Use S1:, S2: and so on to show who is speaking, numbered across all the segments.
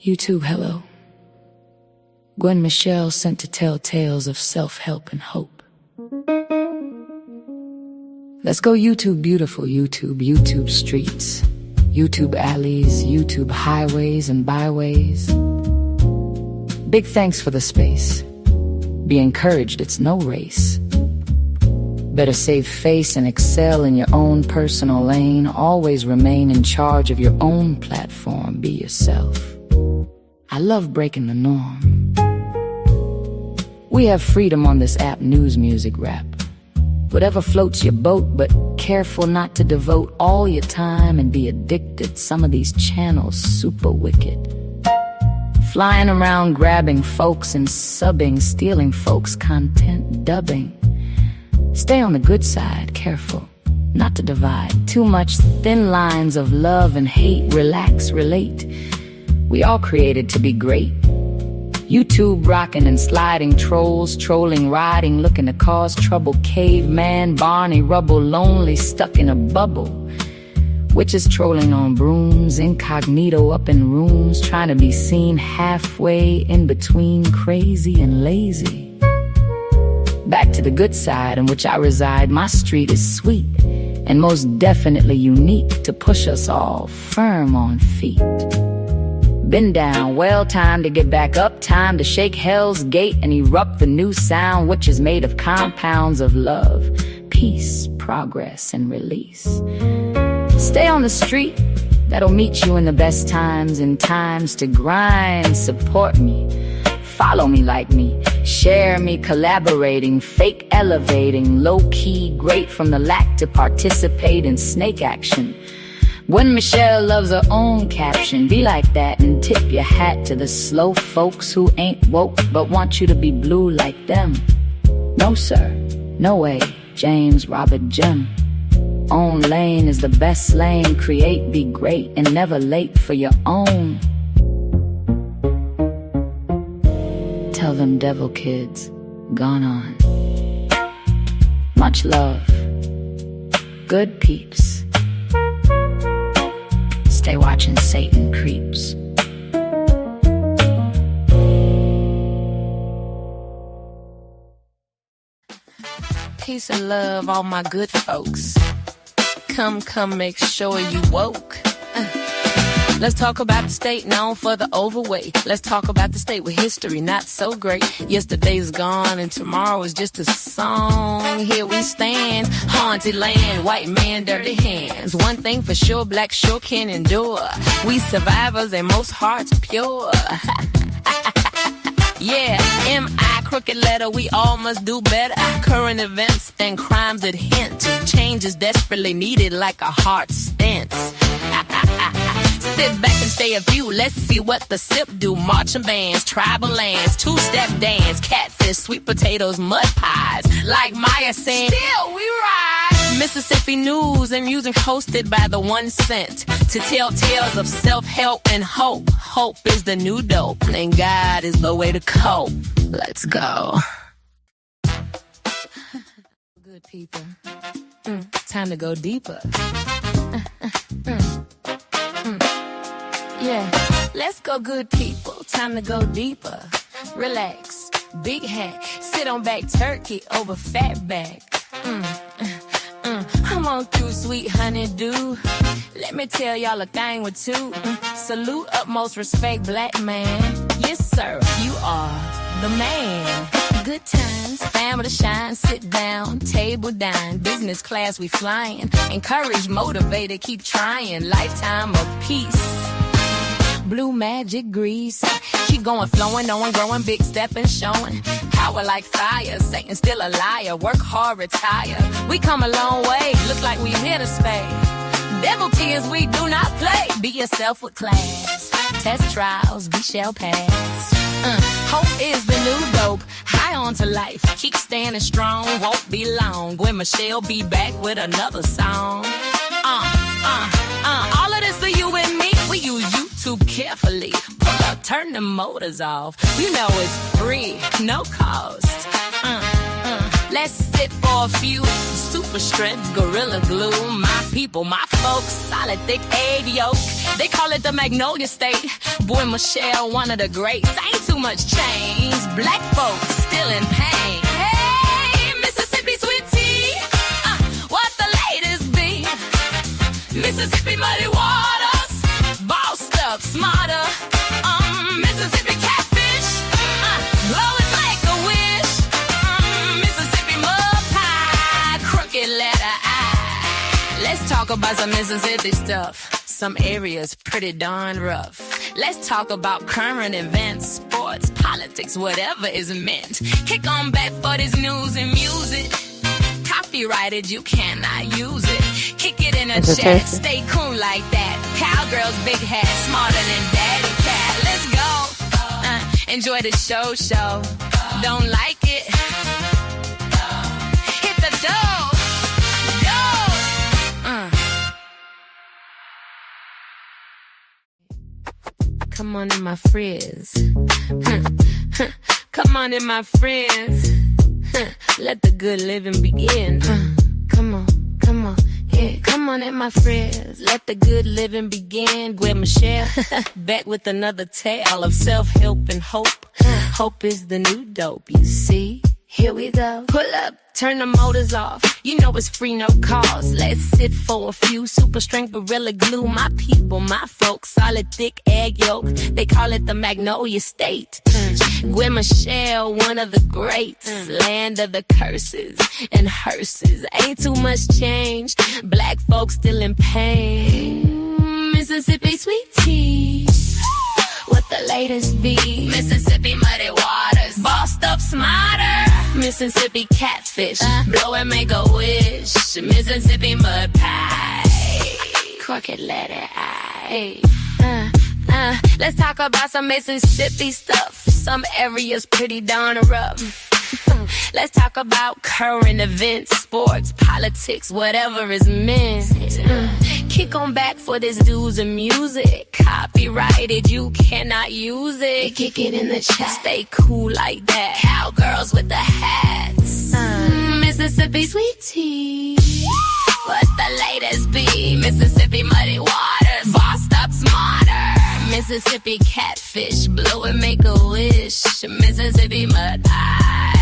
S1: YouTube, hello. Gwen Michelle sent to tell tales of self-help and hope. Let's go YouTube beautiful YouTube streets, YouTube alleys, YouTube highways and byways. Big thanks for the space. Be encouraged, it's no race. Better save face and excel in your own personal lane. Always remain in charge of your own platform. Be yourself. I love breaking the norm. We have freedom on this app, news, music, rap. Whatever floats your boat, but careful not to devote all your time and be addicted. Some of these channels super wicked. Flying around grabbing folks and subbing, stealing folks' content, dubbing. Stay on the good side, careful not to divide. Too much thin lines of love and hate. Relax, relate. We all created to be great. YouTube rocking and sliding, trolls trolling, riding, looking to cause trouble. Caveman, Barney Rubble, lonely, stuck in a bubble. Witches trolling on brooms, incognito up in rooms, trying to be seen halfway in between, crazy and lazy. Back to the good side in which I reside. My street is sweet and most definitely unique to push us all firm on feet. Been down, well, time to get back up, time to shake hell's gate and erupt the new sound, which is made of compounds of love, peace, progress, and release. Stay on the street, that'll meet you in the best times, in times to grind. Support me, follow me, like me, share me, collaborating, fake elevating, low-key, great from the lack to participate in snake action. When Michelle loves her own caption, be like that and tip your hat to the slow folks who ain't woke but want you to be blue like them. No sir, no way, James Robert Jim. Own lane is the best lane, create, be great, and never late for your own. Tell them devil kids, gone on. Much love, good peeps. Stay watching Satan creeps.
S2: Peace and love, all my good folks. Come, make sure you woke. Let's talk about the state known for the overweight. Let's talk about the state with history not so great. Yesterday's gone and tomorrow is just a song. Here we stand, haunted land, white man, dirty hands. One thing for sure, black sure can endure. We survivors and most hearts pure. Yeah, M.I. crooked letter, we all must do better. Current events and crimes that hint. Change is desperately needed like a heart stance. Sit back and stay a view, let's see what the sip do. Marching bands, tribal lands, two-step dance, catfish, sweet potatoes, mud pies. Like Maya saying, still we rise. Mississippi news and music hosted by the 1 cent. To tell tales of self-help and hope. Hope is the new dope, and God is the way to cope. Let's go. Good people, time to go deeper. Yeah, let's go good people, time to go deeper. Relax, big hat, sit on back turkey over fat back. Come on through, sweet honeydew. Let me tell y'all a thing or two. Salute, utmost respect, black man. Yes sir, you are the man. Good times, family to shine, sit down, table dine, business class we flying. Encourage, motivated, keep trying, lifetime of peace. Blue magic grease, keep going, flowing, knowing, growing, big stepping, showing power like fire. Satan still a liar, work hard, retire. We come a long way, look like we here to stay. Devil tears we do not play. Be yourself with class. Test trials we shall pass. Hope is the new dope. High on to life. Keep standing strong. Won't be long. When Michelle be back with another song. All of this for you and me. We use YouTube carefully. Pull up, turn the motors off. You know it's free, no cost. Let's sit for a few. Super strength, gorilla glue. My people, my folks, solid thick egg yolk. They call it the Magnolia State. Boy, Michelle, one of the greats. Ain't too much change. Black folks still in pain. Hey, Mississippi sweet tea. What the latest be? Mississippi muddy waters. Bossed up, smarter. Mississippi catfish. Blow it like a wish. Mississippi mud pie. Crooked letter I. Let's talk about some Mississippi stuff. Some areas pretty darn rough. Let's talk about current events, sports, politics, whatever is meant. Kick on back for this news and music. Copyrighted, you cannot use it. Kick it in a chat, stay cool like that. Cowgirls, big hat, smarter than Daddy Cat. Let's go. Enjoy the show. Don't like it? Hit the door. Come on in, my friends. Come on in, my friends. Let the good living begin. Come on. Yeah, come on in, my friends. Let the good living begin. With Michelle, back with another tale of self-help and hope. Hope is the new dope, you see. Here we go. Pull up, turn the motors off. You know it's free, no cost. Let's sit for a few. Super strength gorilla glue. My people, my folks, solid thick egg yolk. They call it the Magnolia State. Gwen Michelle, one of the greats. Land of the curses and hearses. Ain't too much change. Black folks still in pain. Mississippi sweet tea. What the latest be? Mississippi muddy waters. Bossed up smarter. Mississippi catfish. Blow and make a wish. Mississippi mud pie. Crooked letter I. Let's talk about some Mississippi stuff. Some areas pretty darn rough. Let's talk about current events, sports, politics, whatever is meant. Kick on back for this dudes and music. Copyrighted, you cannot use it. Kick it in the chat. Stay cool like that. Cowgirls with the hats. Mississippi sweet tea. What the latest be? Mississippi muddy waters. Bossed up smarter. Mississippi catfish. Blow and make a wish. Mississippi mud pie.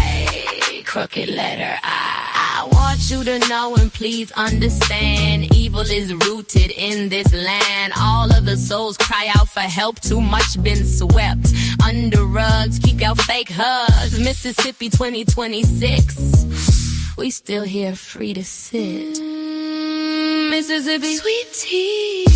S2: Crooked letter I want you to know and please understand. Evil is rooted in this land. All of the souls cry out for help. Too much been swept under rugs. Keep your fake hugs. Mississippi 2026. We still here free to sit. Mississippi sweet tea.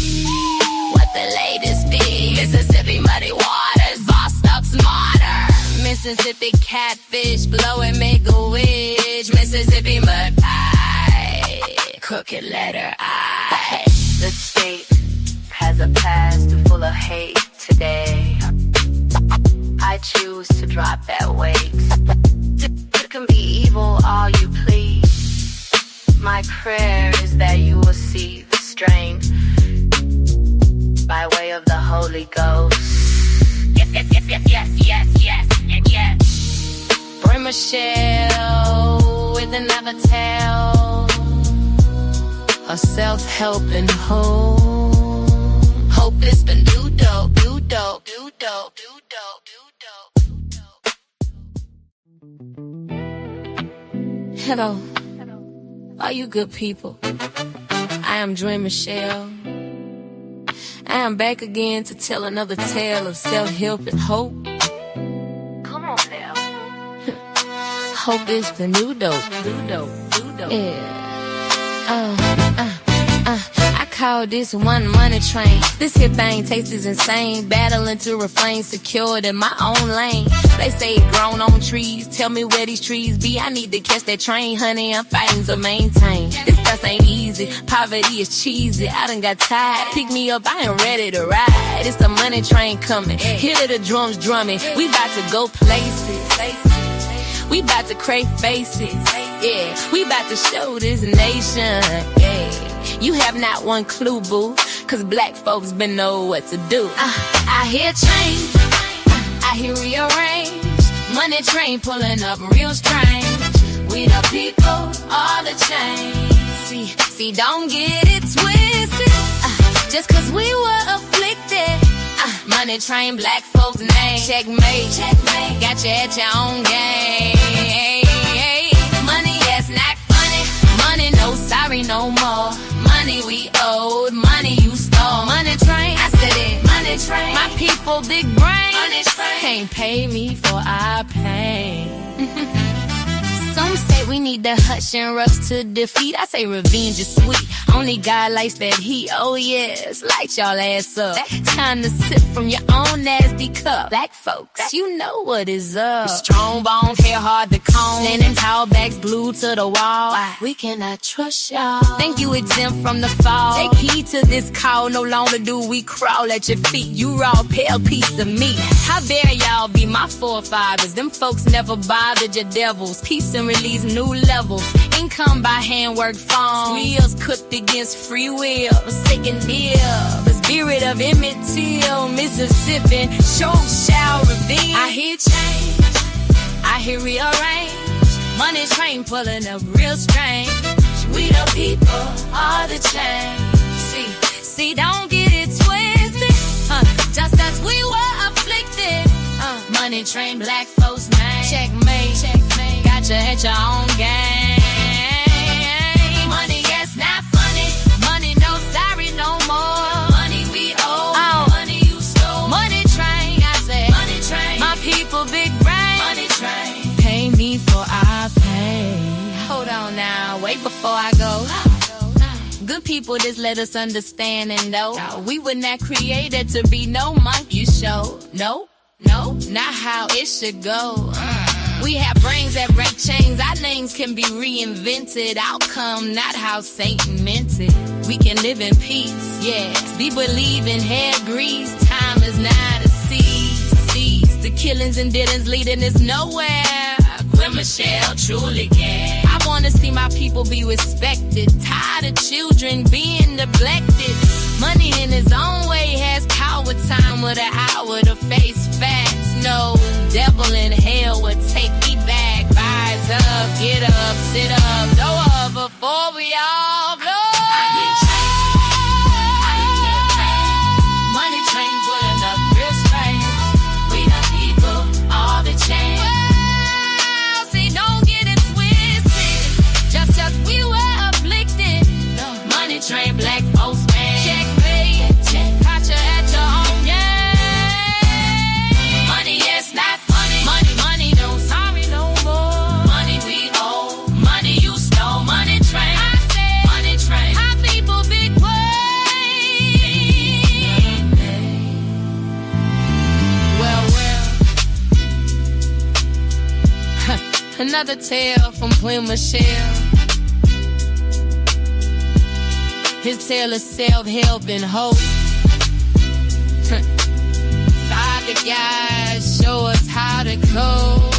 S2: What the latest be? Mississippi muddy waters. Bossed up smarter. Mississippi catfish. Blow and make a wish. Mississippi mud pie. Crooked letter I.
S3: The state has a past full of hate today. I choose to drop that weight. You can be evil all you please. My prayer is that you will see the strength by way of the Holy Ghost. Yes.
S2: Bring Michelle with another tale. A self-helping home. Hope it's been do dope. Hello, all you good people. I am Dre Michelle. I am back again to tell another tale of self-help and hope.
S3: Come on now.
S2: Hope is the new dope. Yeah. I call this one money train. This here thing taste is insane. Battling to refrain, secured in my own lane. They say it grown on trees. Tell me where these trees be. I need to catch that train, honey. I'm fighting to maintain. This stuff ain't easy. Poverty is cheesy. I done got tired. Pick me up, I ain't ready to ride. It's a money train coming. Hear the drums drumming. We about to go places. We about to crave faces. Yeah, we about to show this nation. Yeah. You have not one clue, boo, cause black folks been know what to do. I hear change, I hear rearrange. Money train pulling up real strange. We the people, all the change. See, don't get it twisted. Just cause we were afflicted. Money train, black folks' name. Checkmate, checkmate. Got you at your own game. Money, yes, not funny. Money, no sorry, no more. Money we owed, money you stole. Money train, I said it. Money train, my people, big brain. Money train, can't pay me for our pain. Some say we need to hush and rush to defeat. I say revenge is sweet. Only God likes that heat. Oh yes, light y'all ass up. Time to sip from your own nasty cup. Black folks, you know what is up. Strong bones, hair hard to comb. Standing tall, backs glued to the wall. We cannot trust y'all. Think you exempt from the fall. Take heed to this call. No longer do we crawl at your feet. You raw, pale piece of meat. How dare y'all be my forefathers? Them folks never bothered your devils. Peace and release new levels. Income by handwork farm. Wheels cooked against free will. Sick and deal. The spirit of Emmett Till, Mississippi, show shall reveal. I hear change. I hear rearrange. Money train pulling up real strange. We the people, all the change. See, don't get it twisted. Just as we were afflicted. Money train, black folks' name. Checkmate, checkmate. Got you at your own game. Money, yes, not funny. Money, no sorry, no more. Money we owe. Money you stole. Money train, I said. Money train. My people, big brain. Money train. Pay me for our pain. Hold on now, wait before I go. Good people just let us understand and know we were not created to be no monkey show. No, not how it should go. We have brains that break chains. Our names can be reinvented. Outcome, not how Satan meant it. We can live in peace, yes. Be believing hair grease. Time is now to cease. The killings and dealings leading us nowhere. Gwen Michelle truly care. I wanna see my people be respected. Tired of children being neglected. Money in its own way has power. Time with an hour to face facts. No devil in hell would take me back. Rise up, get up, sit up, blow up before we all blow. Money train pulling up real strange. We the people, all the change. Well, see, don't get it twisted. Just as we were afflicted. Money train, black folks, man. Checkmate, caught you at your own game. Money, yes, not funny. Money, no sorry, no more. Money we owe. Money you stole. Money train. I said, money train. High people, big way. Well. Another tale from Queen Michelle. His tale of self-help and hope. Father God, show us how to cope.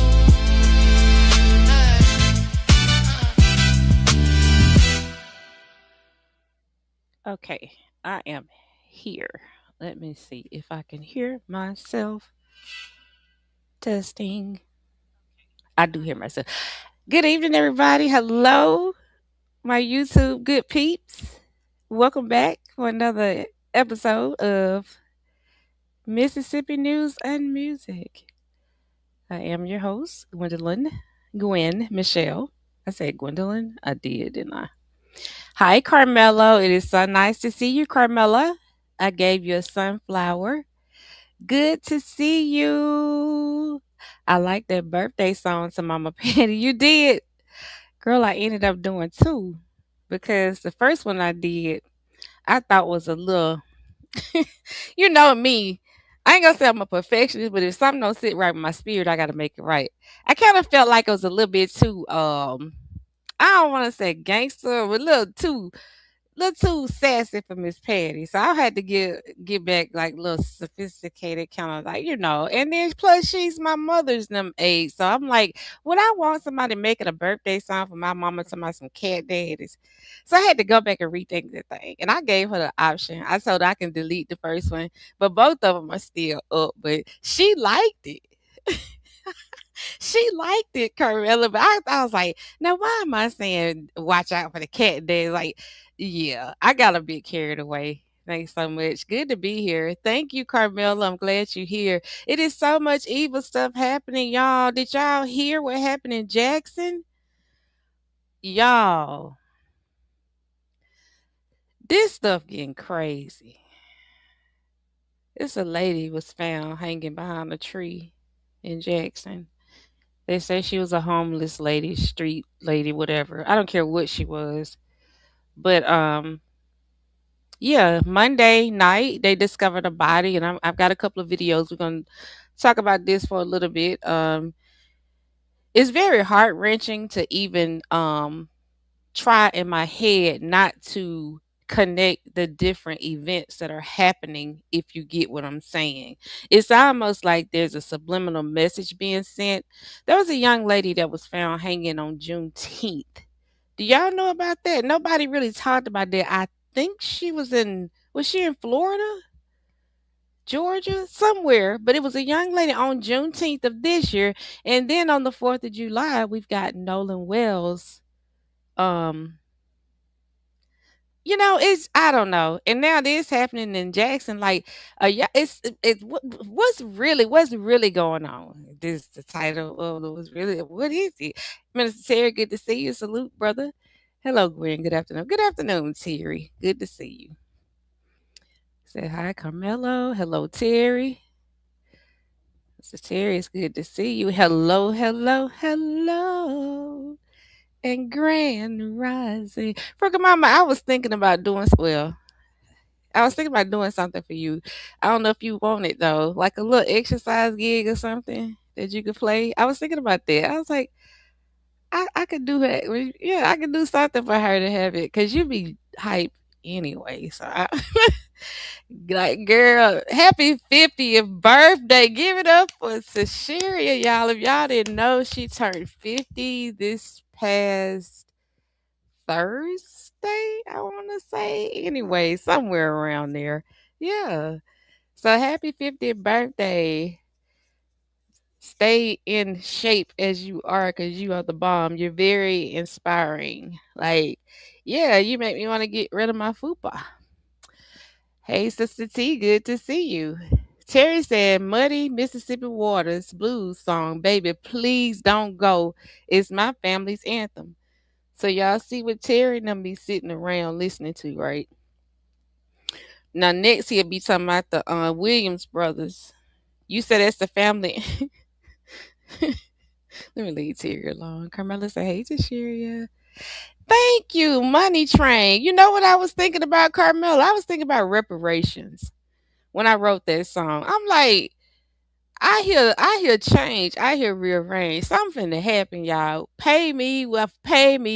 S4: Okay, I am here. Let me see if I can hear myself. Testing. I do hear myself. Good evening, everybody. Hello, my YouTube good peeps. Welcome back for another episode of Mississippi News and Music. I am your host, Gwen Michelle. I said Gwendolyn. I did, didn't I? Hi, Carmelo. It is so nice to see you, Carmela. I gave you a sunflower. Good to see you. I like that birthday song to Mama Patty. You did. Girl, I ended up doing two because the first one I did, I thought was a little, you know me. I ain't gonna say I'm a perfectionist, but if something don't sit right with my spirit, I gotta make it right. I kind of felt like it was a little bit too, I don't want to say gangster, but a little too sassy for Miss Patty. So I had to get back like a little sophisticated, kind of like, and then plus she's my mother's them age. So I'm like, would I want somebody making a birthday song for my mama to my some cat daddies? So I had to go back and rethink the thing. And I gave her the option. I told her I can delete the first one, but both of them are still up. But she liked it. She liked it, Carmela, but I was like, now why am I saying watch out for the cat day? Like, yeah, I got a bit carried away. Thanks so much. Good to be here. Thank you, Carmela. I'm glad you're here. It is so much evil stuff happening, y'all. Did y'all hear what happened in Jackson? Y'all, this stuff getting crazy. This a lady was found hanging behind a tree in Jackson. They say she was a homeless lady, street lady, whatever. I don't care what she was. But yeah, Monday night they discovered a body, and I've got a couple of videos. We're gonna talk about this for a little bit. It's very heart wrenching to even try in my head not to connect the different events that are happening, if you get what I'm saying. It's almost like there's a subliminal message being sent. There was a young lady that was found hanging on Juneteenth. Do y'all know about that? Nobody really talked about that. I think was she in Florida? Georgia, somewhere, but it was a young lady on Juneteenth of this year, and then on the 4th of July, we've got Nolan Wells. Um, it's I don't know. And now this happening in Jackson, like, yeah, what's really going on? This is the title of what's really what is it? Minister Terry, good to see you. Salute, brother. Hello, Gwen. Good afternoon. Good afternoon, Terry. Good to see you. Say hi, Carmelo. Hello, Terry. Mr. Terry, it's good to see you. Hello, hello, hello. And grand rising. Fricka Mama, I was thinking about I was thinking about doing something for you. I don't know if you want it though, like a little exercise gig or something that you could play. I was thinking about that. I was like, I could do that. Yeah, I could do something for her to have it because you be hype anyway. So like, girl, happy 50th birthday. Give it up for Sasheria, y'all. If y'all didn't know, she turned 50 this past Thursday, I want to say. Anyway, somewhere around there. Yeah. So happy 50th birthday. Stay in shape as you are because you are the bomb. You're very inspiring. Like, yeah, you make me want to get rid of my fupa. Hey, Sister T, good to see you. Terry said, Muddy Mississippi Waters blues song, baby, please don't go. It's my family's anthem. So y'all see what Terry and them be sitting around listening to, right? Now next he'll be talking about the Williams brothers. You said that's the family. Let me leave Terry alone. Carmela said, hey to Sheria. Thank you, Money Train. You know what I was thinking about, Carmela? I was thinking about reparations when I wrote that song. I'm like, I hear change. I hear rearrange. Something to happen, y'all. Pay me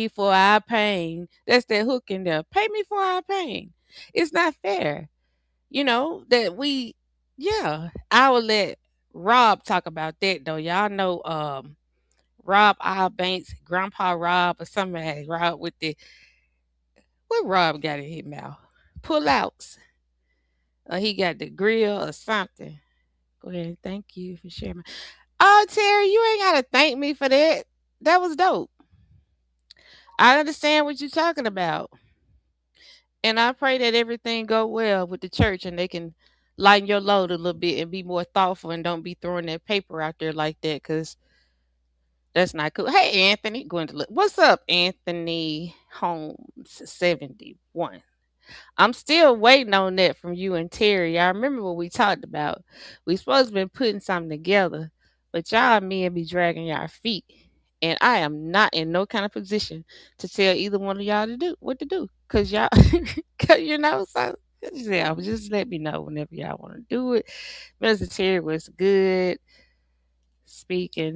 S4: for our pain. That's that hook in there. Pay me for our pain. It's not fair. That we yeah. I will let Rob talk about that though. Y'all know Rob R. Banks, Grandpa Rob or somebody, Rob with the what Rob got in his mouth? Pull outs. Or he got the grill or something. Go ahead and thank you for sharing. Oh, Terry, you ain't gotta thank me for that. That was dope. I understand what you're talking about. And I pray that everything go well with the church and they can lighten your load a little bit and be more thoughtful and don't be throwing that paper out there like that because that's not cool. Hey, Anthony, Gwendolyn. What's up, Anthony Holmes 71? I'm still waiting on that from you and Terry. I remember what we talked about. We supposed to been putting something together, but y'all men be dragging y'all feet. And I am not in no kind of position to tell either one of y'all to do what to do. Cause y'all cause so yeah, just let me know whenever y'all want to do it. Mr. Terry was good. Speaking.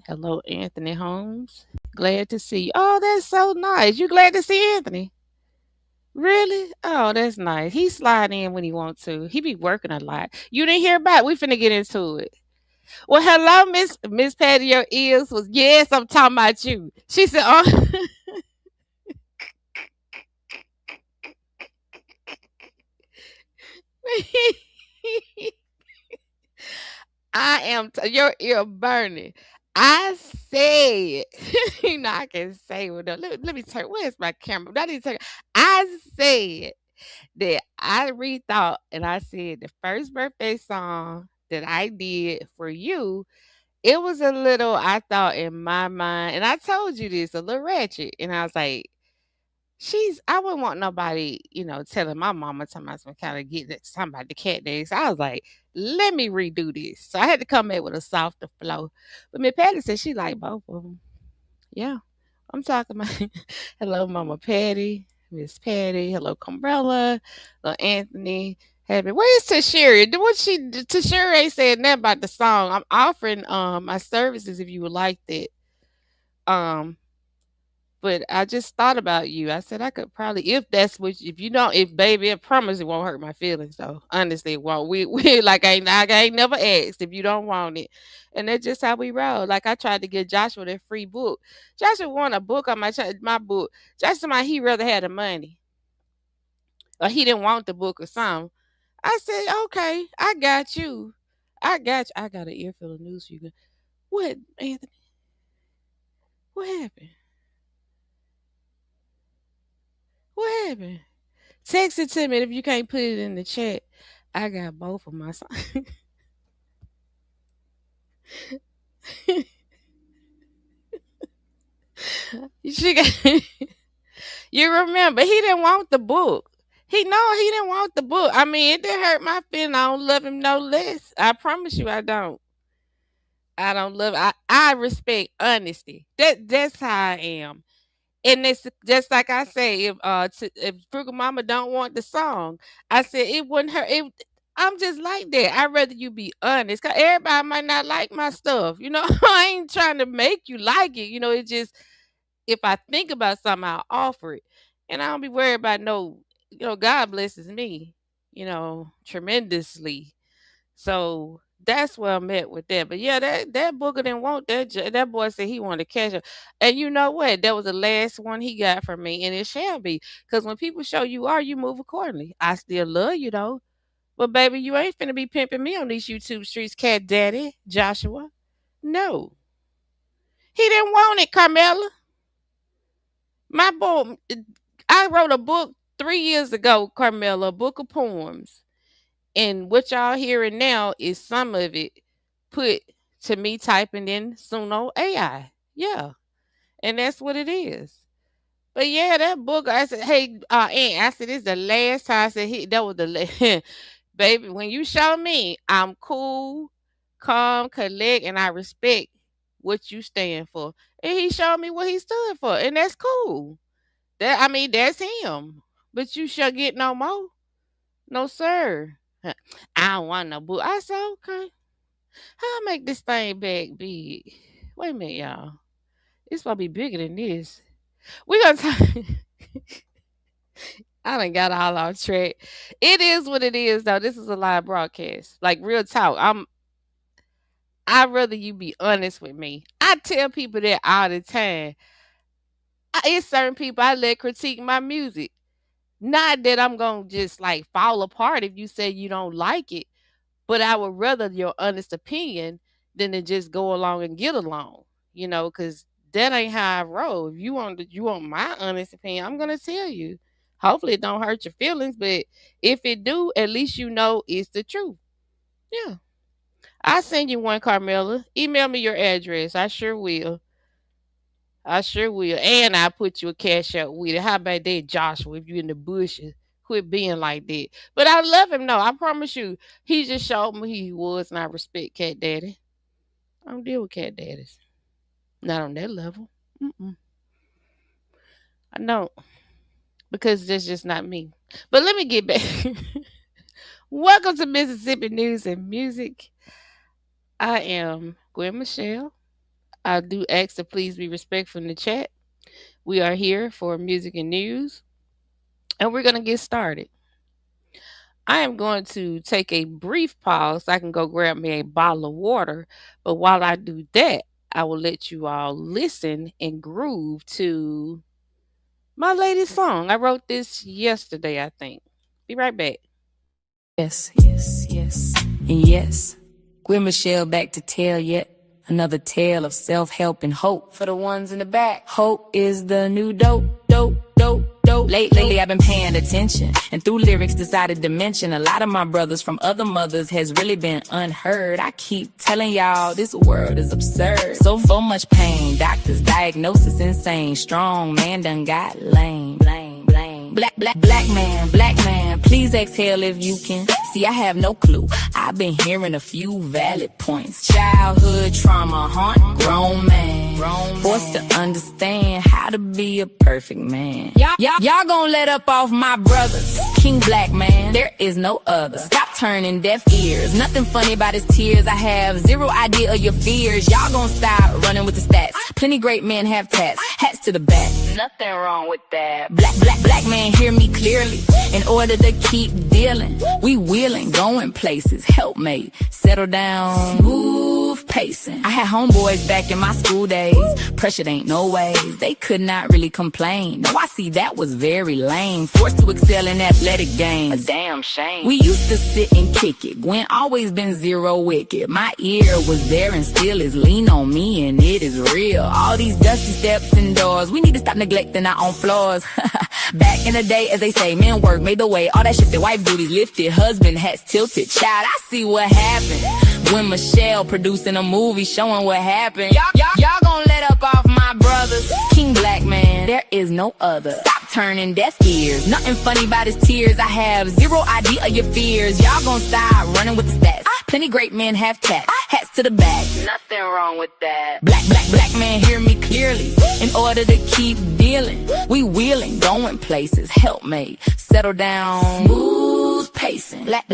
S4: Hello, Anthony Holmes. Glad to see you. Oh, that's so nice. You glad to see Anthony? Really? Oh, that's nice. He slide in when he wants to. He be working a lot. You didn't hear about. We finna get into it. Well, hello, Miss Patty. Your ears was yes. I'm talking about you. She said, "Oh, I am your ear burning." I said, I can say, well, no, let me turn, where's my camera? I need to turn. I said that I rethought and I said the first birthday song that I did for you, it was a little, I thought in my mind, and I told you this, a little ratchet. And I was like, I wouldn't want nobody, telling my mama some kind of get that somebody the cat days. So I was like, let me redo this. So I had to come back with a softer flow. But Miss Patty said she liked both of them. Yeah, I'm talking about hello, Mama Patty, Miss Patty, hello, Cumbrella, hello, Anthony. Happy. Where's Tashiri? Tashiri ain't said nothing about the song. I'm offering my services if you would like that. Um, but I just thought about you. I said I could probably, if that's what, if you don't, if baby, I promise it won't hurt my feelings. So honestly, it won't. We like I ain't never asked if you don't want it, and that's just how we roll. Like I tried to get Joshua that free book. Joshua want a book on my book. Joshua, he rather had the money, or he didn't want the book or something. I said, okay, I got you. I got you. I got an earful of news for you. What, Anthony? What happened? What happened? Text it to me if you can't put it in the chat. I got both of my songs. She got, you remember, he didn't want the book. He didn't want the book. I mean, it didn't hurt my feeling. I don't love him no less. I promise you I don't. I don't love I respect honesty. That's how I am. And it's just like I say, if Frugal Mama don't want the song, I said it wouldn't hurt. I'm just like that. I'd rather you be honest. Cause everybody might not like my stuff. I ain't trying to make you like it. It's just if I think about something, I'll offer it. And I don't be worried about no, God blesses me, tremendously. So that's where I'm at with that. But yeah, that booger didn't want that. That boy said he wanted to catch her. And you know what? That was the last one he got from me, and it shall be. Because when people show you move accordingly. I still love you though. But baby, you ain't finna be pimping me on these YouTube streets, cat daddy, Joshua. No. He didn't want it, Carmela. My boy, I wrote a book 3 years ago, Carmela, a book of poems. And what y'all hearing now is some of it put to me typing in Suno AI. Yeah. And that's what it is. But yeah, that book, I said, hey, Aunt, I said, this is the last time I said, that was the last. Baby, when you show me, I'm cool, calm, collect, and I respect what you stand for. And he showed me what he stood for. And that's cool. That's him. But you shall get no more. No, sir. Huh, I don't want no book. I said, okay. How I make this thing back big? Wait a minute, y'all. It's gonna be bigger than this. We gonna talk. I done got all off track. It is what it is, though. This is a live broadcast. Like real talk. I'd rather you be honest with me. I tell people that all the time. It's certain people I let critique my music. Not that I'm gonna just like fall apart if you say you don't like it. But I would rather your honest opinion than to just go along and get along, because that ain't how I roll. If you want my honest opinion, I'm gonna tell you. Hopefully it don't hurt your feelings, but if it do, at least you know it's the truth. Yeah. I'll send you one, Carmela. Email me your address. I sure will. I sure will. And I'll put you a cash out with it. How about that, Joshua, if you in the bushes? Quit being like that. But I love him, no. I promise you. He just showed me who he was, and I respect Cat Daddy. I don't deal with Cat Daddies. Not on that level. Mm-mm. I don't. Because that's just not me. But let me get back. Welcome to Mississippi News and Music. I am Gwen Michelle. I do ask to please be respectful in the chat. We are here for music and news, and we're going to get started. I am going to take a brief pause so I can go grab me a bottle of water. But while I do that, I will let you all listen and groove to my latest song. I wrote this yesterday, I think. Be right back.
S1: Yes, yes, yes, and yes. Gwen Michelle back to tell yet Another tale of self-help and hope for the ones in the back. Hope is the new dope, dope, dope, dope. Lately I've been paying attention, and through lyrics decided to mention a lot of my brothers from other mothers has really been unheard. I keep telling y'all this world is absurd. So much pain, doctors diagnosis insane. Strong man done got lame. Black man, please exhale if you can. See, I have no clue. I've been hearing a few valid points. Childhood trauma haunt grown man. Forced to understand how to be a perfect man. Y'all gon' let up off my brothers. King Black man, there is no other. Stop turning deaf ears. Nothing funny about his tears. I have zero idea of your fears. Y'all gon' stop running with the stats. Plenty great men have tats. Hats to the back.
S3: Nothing wrong with that.
S1: Black man, hear me clearly. In order to keep dealing, we wheeling, going places. Helpmate, settle down, smooth pacing. I had homeboys back in my school days. Pressured ain't no ways. They could not really complain. No, I see that was very lame. Forced to excel in athletic games.
S3: A damn shame.
S1: We used to sit and kick it. Gwen always been zero wicked. My ear was there and still is. Lean on me and it is real. All these dusty steps and doors. We need to stop neglecting our own flaws. Back in the day, as they say, men work, made the way. All that shit, the wife duties lifted, husband hats tilted. Child, I see what happened when Michelle producing a movie showing what happened. Y'all gon' let up off my brothers. King Black man, there is no other. Stop turning deaf ears. Nothing funny about his tears. I have zero idea of your fears. Y'all gon' stop running with the stats. Plenty great men have tats. Hats to the back.
S3: Nothing wrong with that.
S1: Black man, hear me clearly. In order to keep dealing, we wheeling, going places. Helpmate, settle down, smooth pacing. Black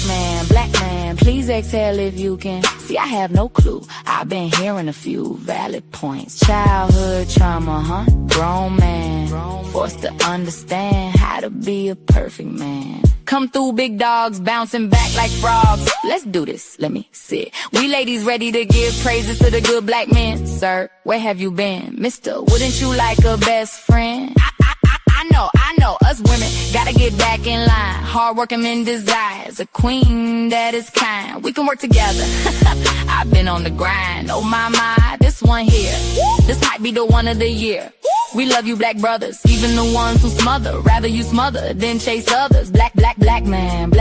S1: man, please exhale if you can. See, I have no clue. I've been hearing a few valid points. Childhood trauma, grown man. Forced to understand how to be a perfect man. Come through, big dogs, bouncing back like frogs. Let's do this, let me sit. We ladies ready to give praises to the good black men. Sir, where have you been? Mister, wouldn't you like a best friend? I know, us women gotta get back in line. Hardworking men desires a queen that is kind. We can work together. I've been on the grind. Oh my, this one here. This might be the one of the year. We love you, black brothers, even the ones who smother. Rather you smother than chase others. Black man,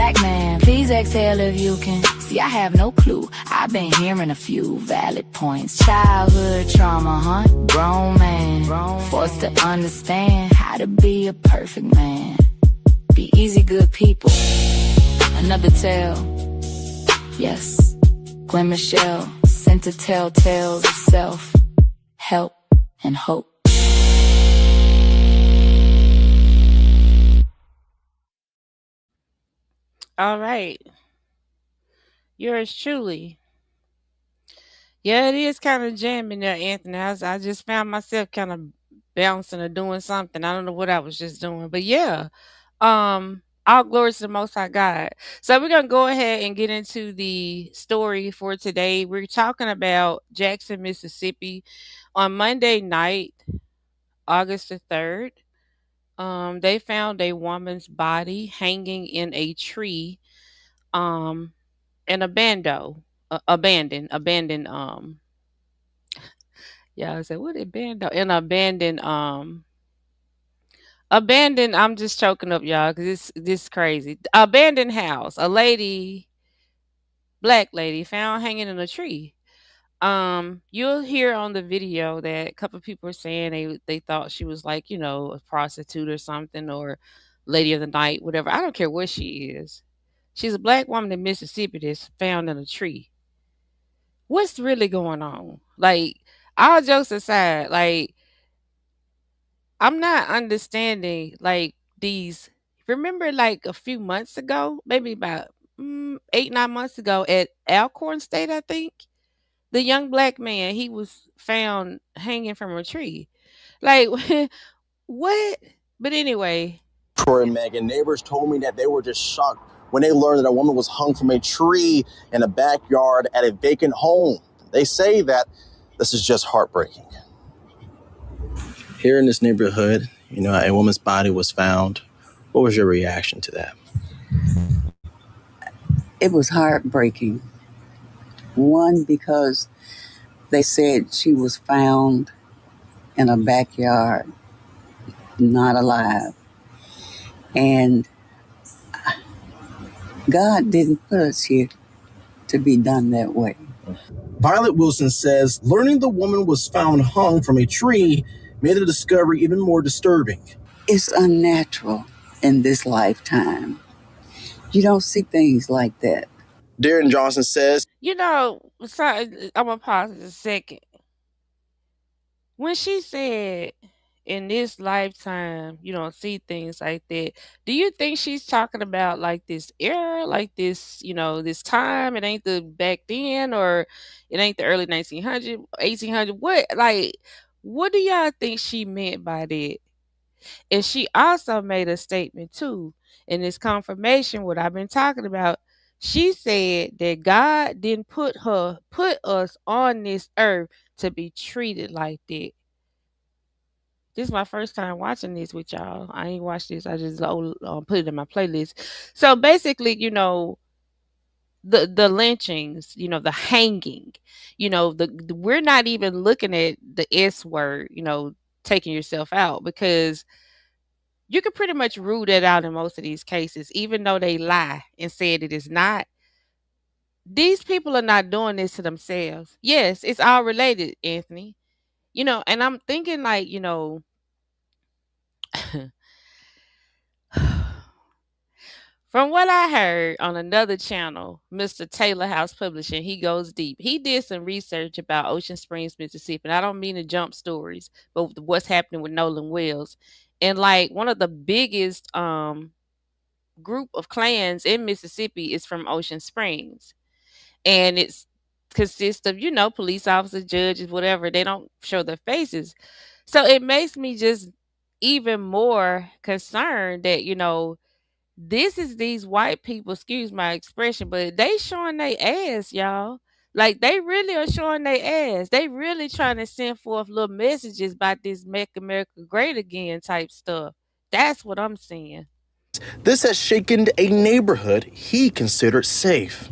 S1: please exhale if you can. See, I have no clue. I've been hearing a few valid points. Childhood trauma, grown man. Forced to understand how to be a perfect man. Be easy, good people. Another tale. Yes, Gwen Michelle sent to tell tales of self, help, and hope.
S4: All right. Yours truly. Yeah, it is kind of jamming there, Anthony. I just found myself kind of bouncing or doing something. I don't know what I was just doing, but yeah. All glory to the Most High God. So we're gonna go ahead and get into the story for today. We're talking about Jackson, Mississippi, on Monday night, August the 3rd. They found a woman's body hanging in a tree, um, in a bando, abandoned. Yeah, I said, what is bando? In abandoned. I'm just choking up, y'all, because this is crazy. Abandoned house. A lady, black lady, found hanging in a tree. You'll hear on the video that a couple of people are saying they thought she was like, a prostitute or something, or lady of the night, whatever. I don't care what she is. She's a black woman in Mississippi that's found in a tree. What's really going on? Like, all jokes aside, like, I'm not understanding like these. Remember, like a few months ago, maybe about 8, 9 months ago at Alcorn State, I think the young black man, he was found hanging from a tree. Like, what? But anyway,
S5: Troy and Megan, neighbors told me that they were just shocked when they learned that a woman was hung from a tree in a backyard at a vacant home. They say that this is just heartbreaking. Here in this neighborhood, a woman's body was found. What was your reaction to that?
S6: It was heartbreaking. One, because They said she was found in a backyard, not alive. And God didn't put us here to be done that way.
S5: Violet Wilson says learning the woman was found hung from a tree made the discovery even more disturbing.
S6: It's unnatural in this lifetime. You don't see things like that.
S5: Darren Johnson says,
S4: So I'm gonna pause it a second. When she said in this lifetime you don't see things like that, do you think she's talking about like this era, like this, this time? It ain't the back then, or it ain't the early 1900s, 1800s. What do y'all think she meant by that? And she also made a statement too, and it's confirmation what I've been talking about. She said that God didn't put us on this earth to be treated like that. This is my first time watching this with y'all. I ain't watched this. I just put it in my playlist. So basically, the lynchings, the hanging, we're not even looking at the S word, taking yourself out, because you can pretty much rule that out in most of these cases, even though they lie and said it is not. These people are not doing this to themselves. Yes, it's all related, Anthony. And I'm thinking like, from what I heard on another channel, Mr. Taylor House Publishing, he goes deep. He did some research about Ocean Springs, Mississippi. And I don't mean to jump stories, but what's happening with Nolan Wells. And like one of the biggest group of clans in Mississippi is from Ocean Springs. And it's consists of, police officers, judges, whatever. They don't show their faces. So it makes me just even more concerned that, this is these white people, excuse my expression, but they showing their ass, y'all. Like they really are showing their ass. They really trying to send forth little messages about this make America great again type stuff. That's what I'm saying.
S5: this has shaken a neighborhood he considered safe.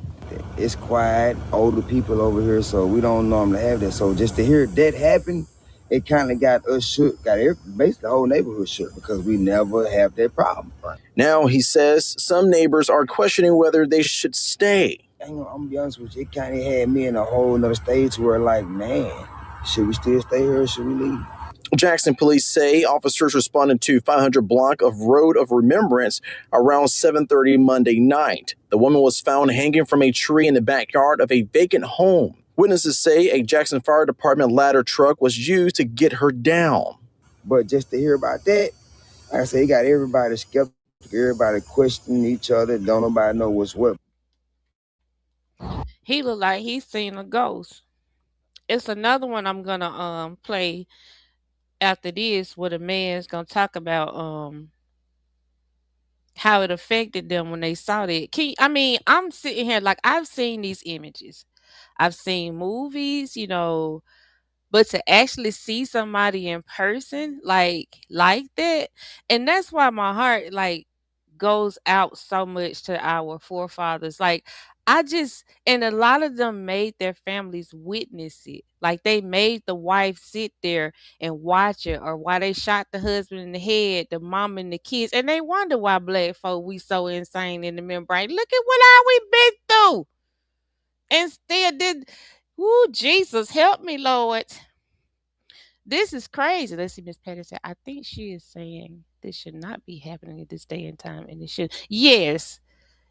S7: It's quiet, older people over here, so we don't normally have that. So just to hear that happen, it kind of got us shook, basically the whole neighborhood shook, because we never have that problem.
S5: Now, he says some neighbors are questioning whether they should stay.
S7: I'm gonna be honest with you, it kind of had me in a whole nother stage where like, man, should we still stay here or should we leave?
S5: Jackson police say officers responded to 500 block of Road of Remembrance around 7:30 Monday night. The woman was found hanging from a tree in the backyard of a vacant home. Witnesses say a Jackson Fire Department ladder truck was used to get her down.
S7: But just to hear about that, like I say, it got everybody skeptical, everybody questioning each other, don't nobody know what's what.
S4: He looked like he's seen a ghost. It's another one I'm gonna play after this, where the man's gonna talk about how it affected them when they saw that. I'm sitting here like I've seen these images. I've seen movies, but to actually see somebody in person like that, and that's why my heart like goes out so much to our forefathers. Like I just, and a lot of them made their families witness it. Like they made the wife sit there and watch it, or why they shot the husband in the head, the mom and the kids, and they wonder why black folk we so insane in the membrane. Look at what all we been through, and still did. Woo, Jesus, help me, Lord. This is crazy. Let's see, Miss Patty said, I think she is saying this should not be happening at this day and time. And it should, yes,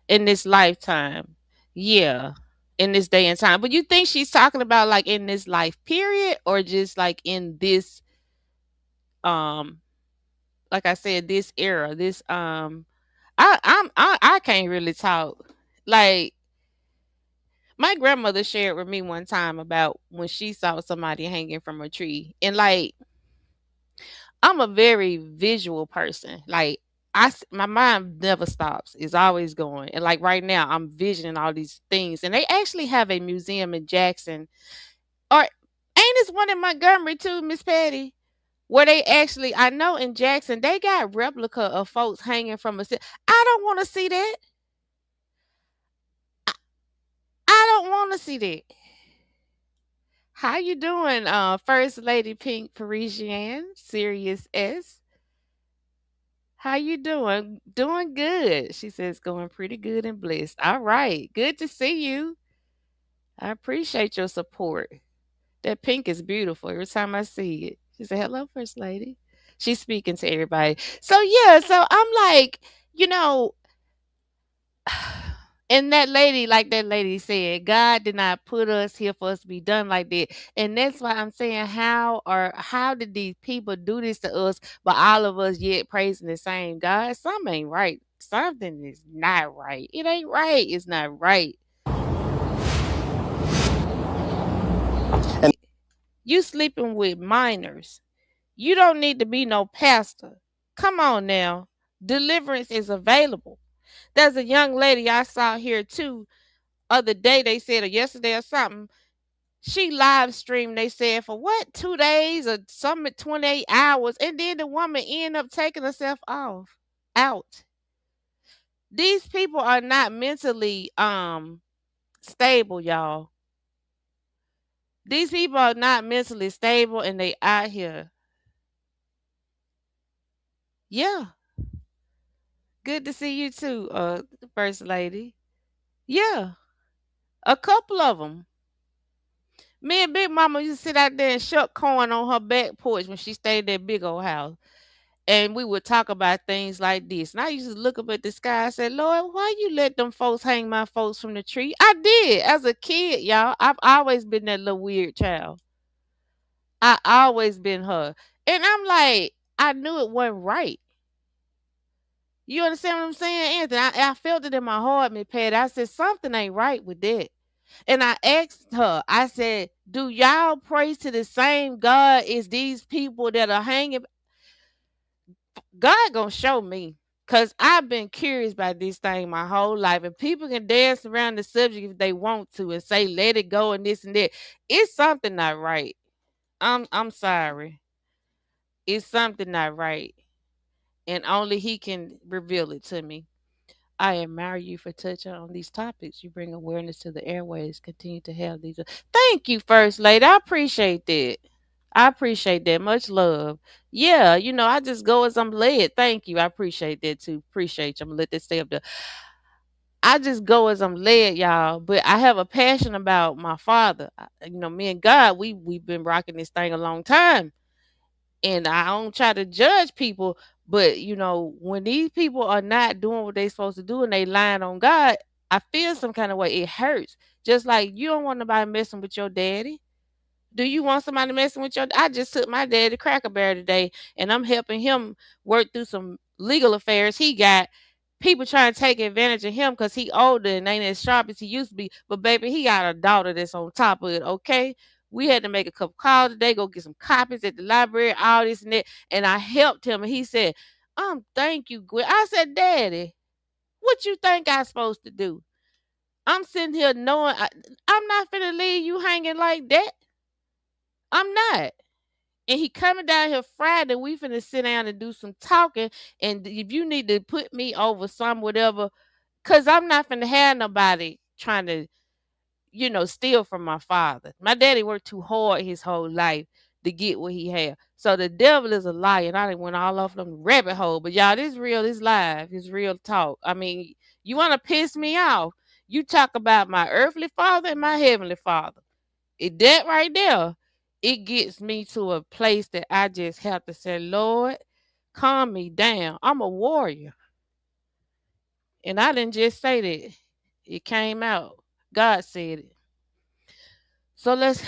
S4: in this lifetime. Yeah, in this day and time. But you think she's talking about like in this life period, or just like in this, um, like I said, this era, this, I can't really talk. Like, my grandmother shared with me one time about when she saw somebody hanging from a tree. And like, I'm a very visual person. Like my mind never stops. It's always going. And like right now, I'm visioning all these things. And they actually have a museum in Jackson. Or ain't this one in Montgomery too, Miss Patty? Where they actually, I know in Jackson, they got replica of folks hanging from a. I don't want to see that. I don't want to see that. How you doing, First Lady Pink Parisienne, Serious S? How you doing? Doing good. She says going pretty good and blessed. All right. Good to see you. I appreciate your support. That pink is beautiful every time I see it. She said, hello, First Lady. She's speaking to everybody. So yeah, so I'm like, you know, and that lady, like that lady said, God did not put us here for us to be done like that. And that's why I'm saying, how did these people do this to us, but all of us yet praising the same God? Something ain't right. Something is not right. It ain't right. It's not right.
S5: And
S4: You sleeping with minors. You don't need to be no pastor. Come on now. Deliverance is available. There's a young lady I saw here too other day, they said, or yesterday or something. She live streamed, they said, for what, 2 days or something, 28 hours. And then the woman ended up taking herself off out. These people are not mentally stable, y'all. These people are not mentally stable and they out here. Yeah. Good to see you too, First Lady. Yeah. A couple of them. Me and Big Mama used to sit out there and shuck corn on her back porch when she stayed in that big old house. And we would talk about things like this. And I used to look up at the sky and say, Lord, why you let them folks hang my folks from the tree? I did as a kid, y'all. I've always been that little weird child. I always been her. And I'm like, I knew it wasn't right. You understand what I'm saying, Anthony? I felt it in my heart, Miss Patty. I said, something ain't right with that. And I asked her, I said, do y'all pray to the same God as these people that are hanging? God gonna show me. Cause I've been curious about this thing my whole life. And people can dance around the subject if they want to and say let it go and this and that. It's something not right. I'm sorry. It's something not right. And only he can reveal it to me. I admire you for touching on these topics. You bring awareness to the airways. Continue to have these. Thank you, First Lady. I appreciate that. I appreciate that. Much love. Yeah, I just go as I'm led. Thank you. I appreciate that too. Appreciate you. I'm gonna let this stay up there. I just go as I'm led, y'all. But I have a passion about my father. Me and God, we've been rocking this thing a long time, and I don't try to judge people, but when these people are not doing what they supposed to do and they lying on God, I feel some kind of way. It hurts. Just like you don't want nobody messing with your daddy. Do you want somebody messing with your? I just took my dad to Cracker Barrel today, and I'm helping him work through some legal affairs he got. People trying to take advantage of him because he older and ain't as sharp as he used to be. But baby, he got a daughter that's on top of it. Okay, we had to make a couple calls today, go get some copies at the library, all this and that, and I helped him. And he said, thank you, Gwen." I said, Daddy, what you think I supposed to do? I'm sitting here knowing I'm not finna leave you hanging like that. I'm not. And he coming down here Friday. We finna sit down and do some talking. And if you need to put me over some whatever, cause I'm not finna have nobody trying to, steal from my father. My daddy worked too hard his whole life to get what he had. So the devil is a liar. And I done went all off them rabbit hole. But y'all, this real, this live, this real talk. I mean, you wanna piss me off? You talk about my earthly father and my heavenly father. That right there, it gets me to a place that I just have to say, Lord, calm me down. I'm a warrior. And I didn't just say that. It came out. God said it. So let's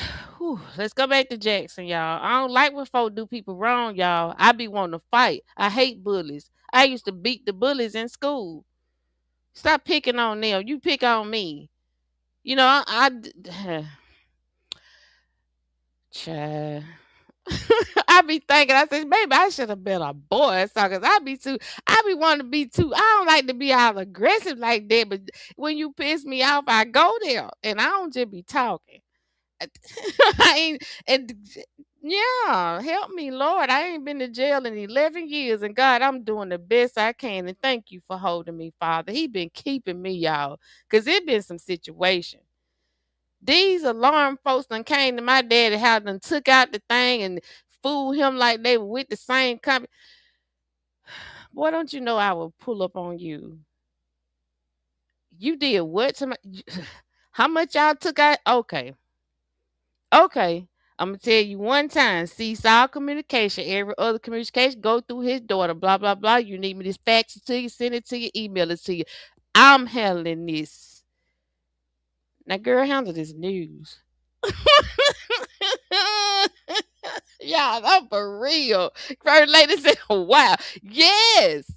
S4: go back to Jackson, y'all. I don't like when folk do people wrong, y'all. I be wanting to fight. I hate bullies. I used to beat the bullies in school. Stop picking on them. You pick on me. Child. I be thinking, I said, maybe I should have been a boy, so cause I be wanting to be too. I don't like to be all aggressive like that, but when you piss me off, I go there, and I don't just be talking. I ain't, and yeah, help me, Lord. I ain't been to jail in 11 years, and God, I'm doing the best I can, and thank you for holding me, Father. He been keeping me, y'all, cause it been some situation. These alarm folks done came to my daddy house and took out the thing and fooled him like they were with the same company. Boy, don't you know I will pull up on you? You did what to my? How much y'all took out? Okay. Okay. I'm gonna tell you one time, cease all communication. Every other communication go through his daughter. Blah blah blah. You need me to fax it to you, send it to you, email it to you. I'm handling this. Now, girl, handle this news. Y'all, I'm for real. First lady said, "Wow, yes,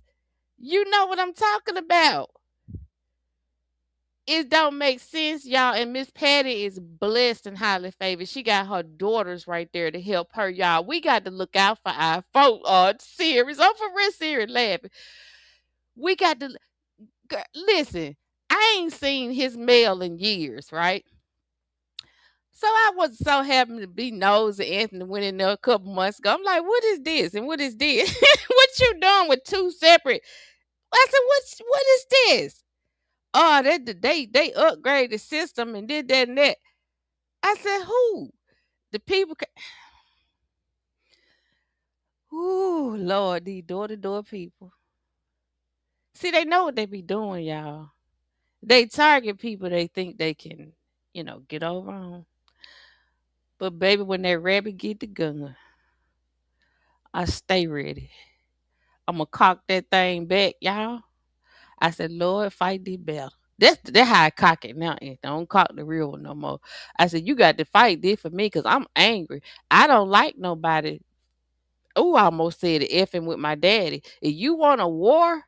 S4: you know what I'm talking about." It don't make sense, y'all. And Miss Patty is blessed and highly favored. She got her daughters right there to help her, y'all. We got to look out for our folk. Serious. I'm for real serious laughing. We got to listen. I ain't seen his mail in years, right? So I was so happy to be nosy. Anthony went in there a couple months ago. I'm like, what is this and what is this? What you doing with two separate? I said, what is this? Oh, they upgraded the system and did that and that. I said, who? The people. Ooh, Lord, these door-to-door people. See, they know what they be doing, y'all. They target people they think they can, get over on. But baby, when that rabbit get the gun, I stay ready. I'm gonna cock that thing back, y'all. I said, Lord, fight this battle. That's how I cock it now. And don't cock the real one no more. I said, you got to fight this for me because I'm angry. I don't like nobody. Oh, I almost said it effing with my daddy. If you want a war,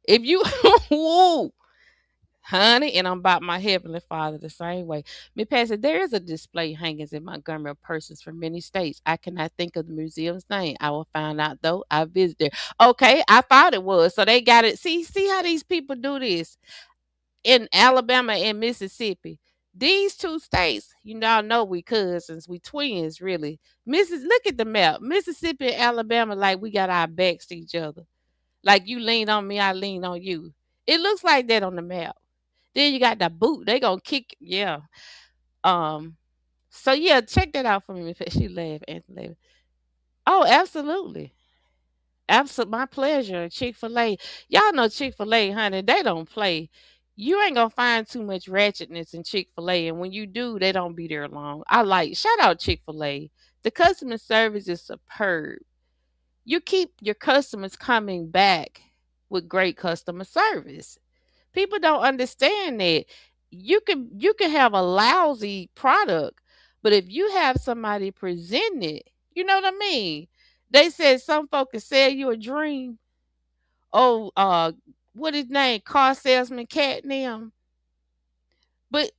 S4: if you, woo, honey, and I'm about my heavenly father the same way. Me Pat said, there is a display hangings in Montgomery of persons from many states. I cannot think of the museum's name. I will find out though. I visit there. Okay, I thought it was. So they got it. See how these people do this in Alabama and Mississippi. These two states, know we cousins, we twins, really. Look at the map. Mississippi and Alabama, like we got our backs to each other. Like you lean on me, I lean on you. It looks like that on the map. Then you got the boot. They gonna kick, yeah. Um. So yeah, check that out for me. She laughed, Anthony. Oh, absolutely. Absolute, my pleasure. Chick-fil-A. Y'all know Chick-fil-A, honey, they don't play. You ain't gonna find too much ratchetness in Chick-fil-A. And when you do, they don't be there long. Shout out Chick-fil-A. The customer service is superb. You keep your customers coming back with great customer service. People don't understand that. You can have a lousy product, but if you have somebody present it, you know what I mean? They said some folks can sell you a dream. Oh, what his name? Car salesman cat now. But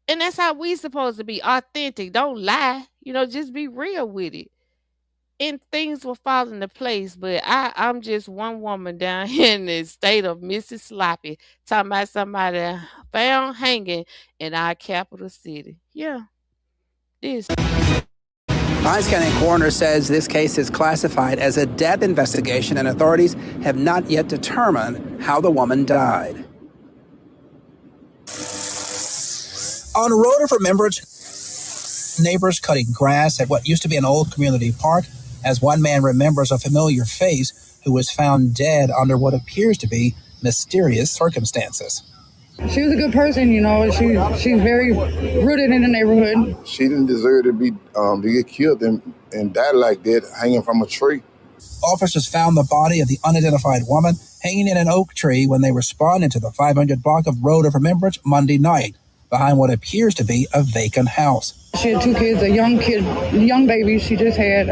S4: and that's how we supposed to be authentic. Don't lie. Just be real with it. And things will fall into place. But I'm just one woman down here in the state of Mississippi talking about somebody found hanging in our capital city. Yeah, this.
S8: Hinds County coroner says this case is classified as a death investigation and authorities have not yet determined how the woman died.
S9: On Road of Remembrance, neighbors cutting grass at what used to be an old community park as one man remembers a familiar face who was found dead under what appears to be mysterious circumstances.
S10: She was a good person, she's very rooted in the neighborhood.
S11: She didn't deserve to get killed and die like that, hanging from a tree.
S9: Officers found the body of the unidentified woman hanging in an oak tree when they responded to the 500 block of Road of Remembrance Monday night, behind what appears to be a vacant house.
S10: She had two kids, a young baby she just had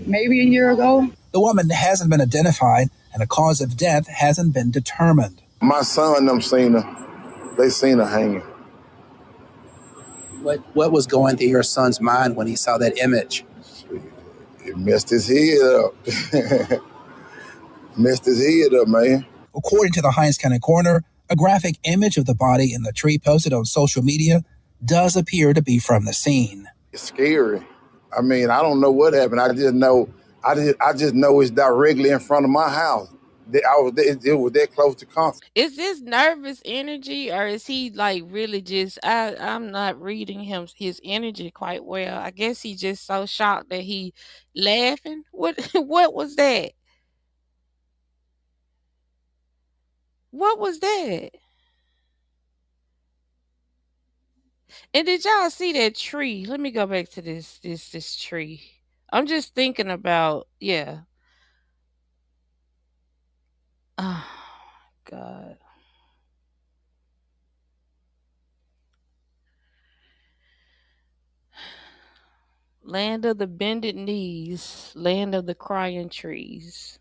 S10: maybe a year ago.
S9: The woman hasn't been identified and the cause of death hasn't been determined.
S11: My son and them seen her. They seen her hanging.
S8: What was going through your son's mind when he saw that image?
S11: It messed his head up. Messed his head up, man.
S9: According to the Hinds County coroner, a graphic image of the body in the tree posted on social media does appear to be from the scene.
S11: It's scary. I mean, I don't know what happened. I just know it's directly in front of my house. It was that close to comfort.
S4: Is this nervous energy, or is he like really just? I'm not reading his energy quite well. I guess he just so shocked that he laughing. What what was that? What was that? And did y'all see that tree? Let me go back to this tree. I'm just thinking about, yeah. Oh God. Land of the bended knees, land of the crying trees.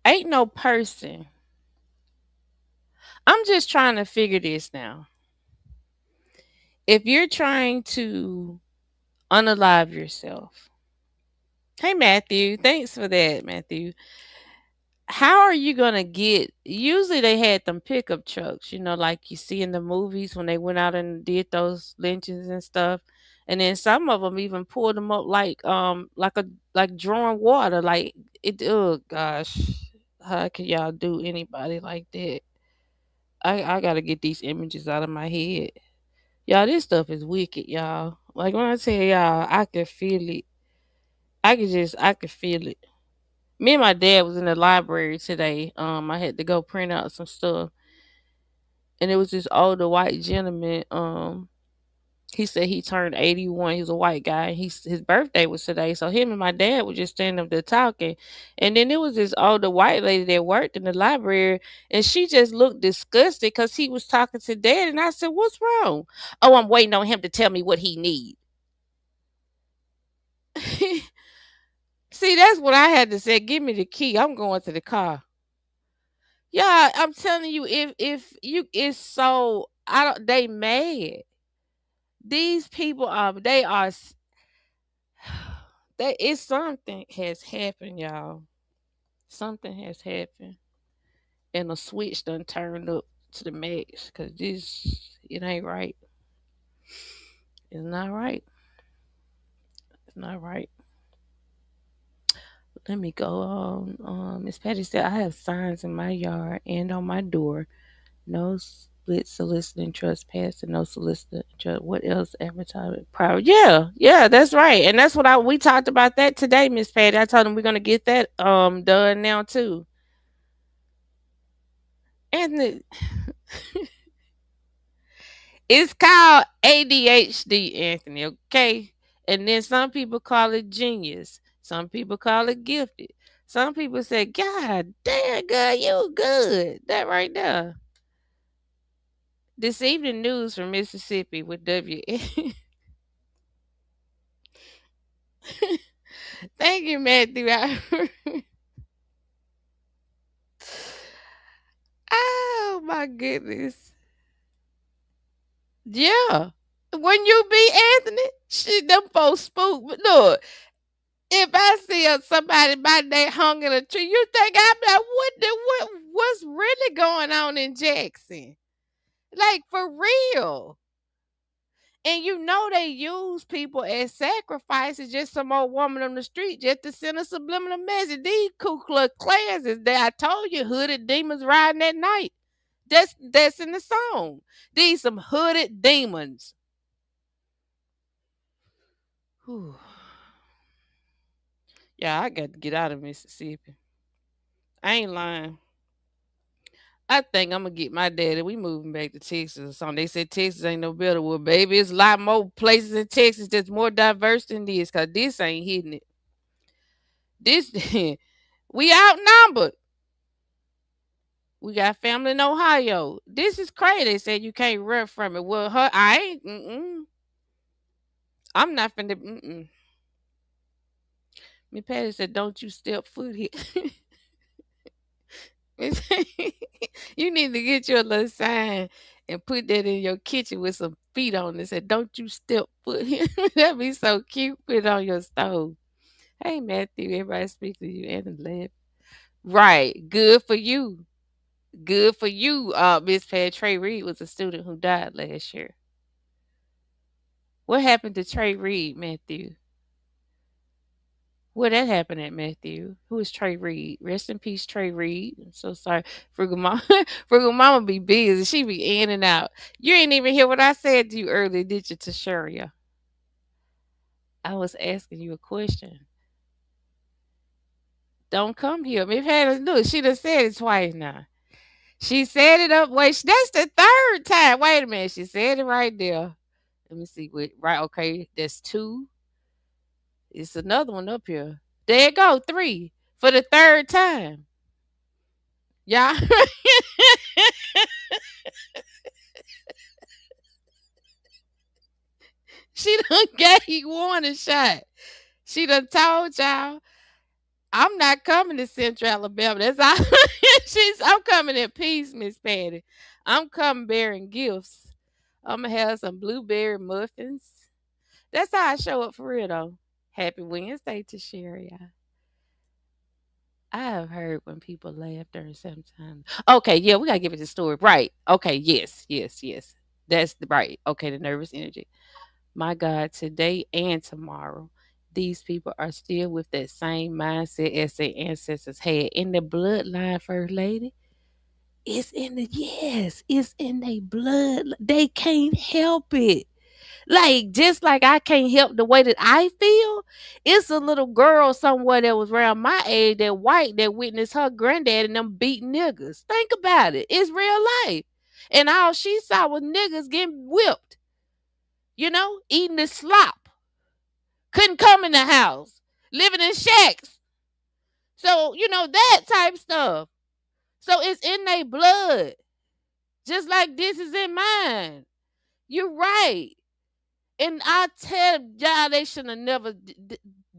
S4: Ain't no person. I'm just trying to figure this now. If you're trying to unalive yourself. Hey Matthew, thanks for that, Matthew. How are you gonna get, usually they had them pickup trucks, like you see in the movies when they went out and did those lynchings and stuff. And then some of them even pulled them up like drawing water. Like it, oh gosh. How can y'all do anybody like that? I gotta get these images out of my head. Y'all, this stuff is wicked, y'all. Like when I tell y'all, I can feel it. I could feel it. Me and my dad was in the library today. I had to go print out some stuff, and it was this older white gentleman. He said he turned 81. He's a white guy. His birthday was today, so him and my dad were just standing up there talking. And then there was this older white lady that worked in the library, and she just looked disgusted because he was talking to dad. And I said, "What's wrong?" "Oh, I'm waiting on him to tell me what he need." See, that's what I had to say. Give me the key. I'm going to the car. Yeah, I'm telling you, if you it's so I don't they mad. These people are they are that it's something has happened, y'all. Something has happened. And a switch done turned up to the max. Cause this it ain't right. It's not right. It's not right. Let me go on. Miss Patty said I have signs in my yard and on my door. No split soliciting trespass and no soliciting trust. What else? Advertisement power. Yeah, yeah, that's right. And that's what we talked about that today, Miss Patty. I told him we're gonna get that done now too. And it's called ADHD, Anthony, okay? And then some people call it genius. Some people call it gifted. Some people say, God damn, girl, you good. That right there. This evening news from Mississippi with W. Thank you, Matthew. Oh my goodness. Yeah. When you be Anthony, shit, them folks spook. But look, if I see somebody my day hung in a tree, you think I'm like, what's really going on in Jackson? Like for real. And they use people as sacrifices, just some old woman on the street, just to send a subliminal message. These Ku Klux Klans is there. I told you, hooded demons riding at night. That's in the song. These some hooded demons. Whew. Yeah, I got to get out of Mississippi. I ain't lying. I think I'm gonna get my daddy. We moving back to Texas or something. They said Texas ain't no better. Well, baby, it's a lot more places in Texas that's more diverse than this. Cause this ain't hitting it. This we outnumbered. We got family in Ohio. This is crazy. They said you can't run from it. Well, I ain't. I'm not finna. Me Patty said, "Don't you step foot here." You need to get you a little sign and put that in your kitchen with some feet on it. Said, "Don't you step foot here." That'd be so cute. Put it on your stove. Hey Matthew, everybody speak to you and laugh. Right. Good for you. Good for you. Miss Pat Trey Reed was a student who died last year. What happened to Trey Reed, Matthew? Where that happened at, Matthew? Who is Trey Reed? Rest in peace, Trey Reed. I'm so sorry. Frugal Mama, Frugal Mama be busy. She be in and out. You ain't even hear what I said to you earlier, did you, Tasharia? I was asking you a question. Don't come here. If had look, she done said it twice now. She said it up. Wait, that's the third time. Wait a minute. She said it right there. Let me see. Wait, right. Okay. That's two. It's another one up here. There you go. Three. For the third time. Yeah. She done gave you warning shot. She done told y'all, I'm not coming to Central Alabama. That's all. I'm coming in peace, Miss Patty. I'm coming bearing gifts. I'm gonna have some blueberry muffins. That's how I show up for real though. Happy Wednesday to Sherry. I have heard when people laugh during sometimes. Okay, yeah, we gotta give it the story. Right. Okay, yes. That's the right. Okay, the nervous energy. My God, today and tomorrow, these people are still with that same mindset as their ancestors had in the bloodline, First Lady. It's in their blood. They can't help it. Like, just like I can't help the way that I feel, it's a little girl somewhere that was around my age, that white, that witnessed her granddad and them beating niggas. Think about it. It's real life. And all she saw was niggas getting whipped, eating the slop. Couldn't come in the house, living in shacks. So, that type stuff. So it's in their blood. Just like this is in mine. You're right. And I tell y'all, they should have never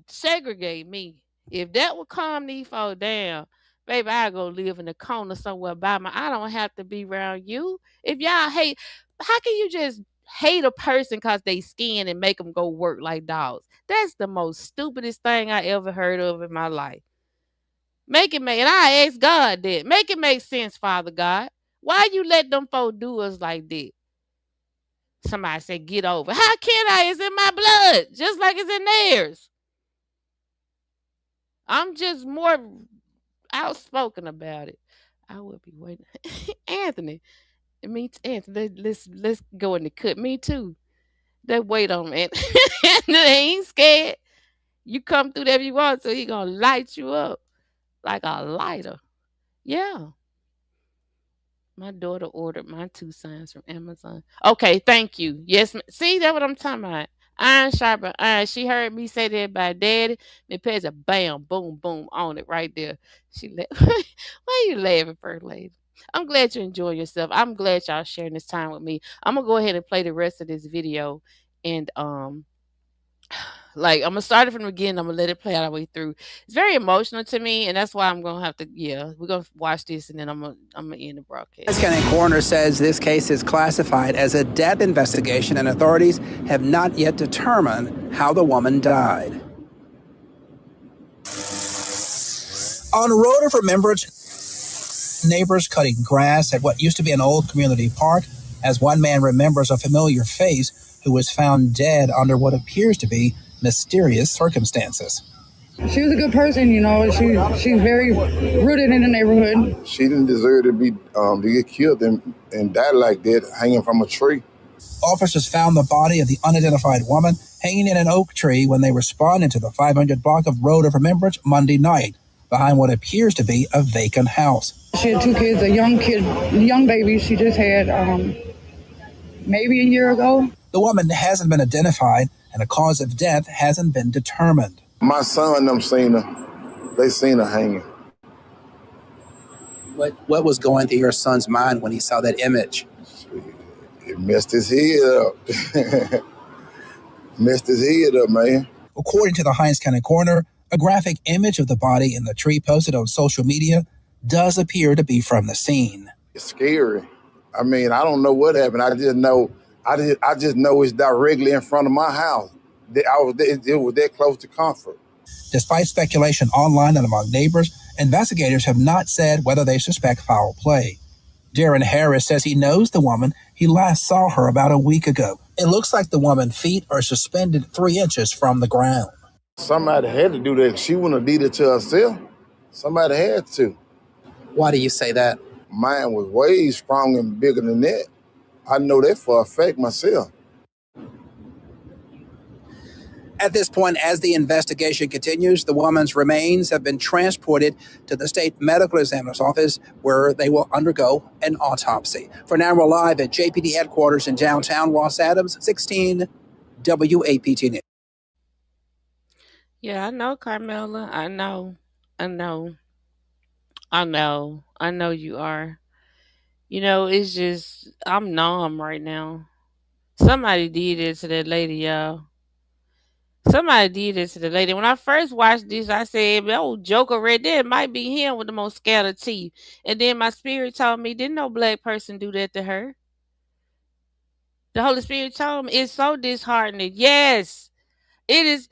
S4: segregate me. If that would calm these folks down, baby, I go live in the corner somewhere by my. I don't have to be around you. If y'all hate, how can you just hate a person because they skin and make them go work like dogs? That's the most stupidest thing I ever heard of in my life. Make it make, and I asked God that. Make it make sense, Father God. Why you let them folks do us like that? Somebody said, get over. How can I? It's in my blood, just like it's in theirs. I'm just more outspoken about it. I will be waiting. Anthony. Anthony, let's go in the cut. Me too. That wait on man. Anthony ain't scared. You come through there if you want, so he gonna light you up like a lighter. Yeah. My daughter ordered my 2 signs from Amazon. Okay, thank you. Yes, see, that's what I'm talking about. Iron sharper iron. She heard me say that by daddy. Me pays a bam, boom, boom on it right there. She Why are you laughing, First Lady? I'm glad you enjoy yourself. I'm glad y'all sharing this time with me. I'm gonna go ahead and play the rest of this video, and like I'm gonna start it from the beginning. I'm gonna let it play all the way through. It's very emotional to me, and that's why I'm gonna have to. Yeah, we're gonna watch this, and then I'm gonna end the broadcast.
S8: County coroner says this case is classified as a death investigation, and authorities have not yet determined how the woman died.
S9: On Road of Remembrance, neighbors cutting grass at what used to be an old community park as one man remembers a familiar face who was found dead under what appears to be mysterious circumstances.
S10: She was a good person, she's very rooted in the neighborhood.
S11: She didn't deserve to get killed and die like that, hanging from a tree.
S9: Officers found the body of the unidentified woman hanging in an oak tree when they responded to the 500 block of Road of Remembrance Monday night, behind what appears to be a vacant house.
S10: She had 2 kids, a young baby she just had maybe a year ago.
S9: The woman hasn't been identified, and the cause of death hasn't been determined.
S11: My son and them seen her. They seen her hanging.
S8: What was going through your son's mind when he saw that image?
S11: It messed his head up. Messed his head up, man.
S9: According to the Hinds County coroner, a graphic image of the body in the tree posted on social media does appear to be from the scene.
S11: It's scary. I mean, I don't know what happened. I just know it's directly in front of my house. It was that close to comfort.
S9: Despite speculation online and among neighbors, investigators have not said whether they suspect foul play. Darren Harris says he knows the woman. He last saw her about a week ago. It looks like the woman's feet are suspended 3 inches from the ground.
S11: Somebody had to do that. She wouldn't have did it to herself. Somebody had to.
S9: Why do you say that?
S11: Mine was way stronger and bigger than that. I know that for a fact myself.
S9: At this point, as the investigation continues, the woman's remains have been transported to the state medical examiner's office where they will undergo an autopsy. For now, we're live at JPD headquarters in downtown Los Adams, 16 WAPT News.
S4: Yeah, I know, Carmela. I know. I know. I know. I know you are. It's just I'm numb right now. Somebody did it to that lady, y'all. Somebody did it to the lady. When I first watched this, I said, "That old Joker right there might be him with the most scattered teeth." And then my spirit told me, "Didn't no black person do that to her?" The Holy Spirit told me it's so disheartening. Yes, it is.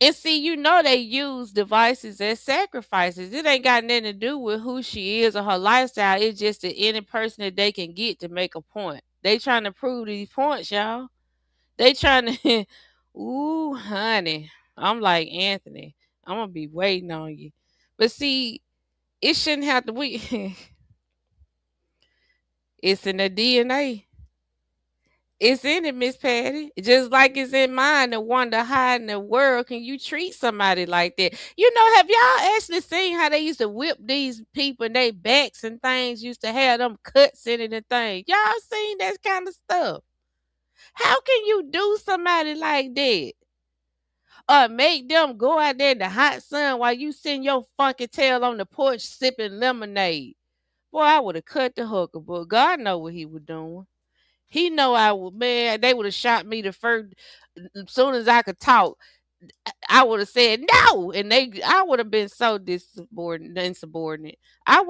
S4: And see, they use devices as sacrifices. It ain't got nothing to do with who she is or her lifestyle. It's just that any person that they can get to make a point. They trying to prove these points, y'all. They trying to, ooh, honey. I'm like, Anthony, I'm gonna be waiting on you. But see, it shouldn't have to be. It's in the DNA. It's in it, Miss Patty. Just like it's in mine to wonder how in the world can you treat somebody like that? Have y'all actually seen how they used to whip these people in their backs and things, used to have them cuts in it and things? Y'all seen that kind of stuff? How can you do somebody like that? Or make them go out there in the hot sun while you sitting your funky tail on the porch sipping lemonade? Boy, I would have cut the hooker, but God know what he was doing. He know I would, man. They would have shot me the first, as soon as I could talk. I would have said no, and I would have been so insubordinate. I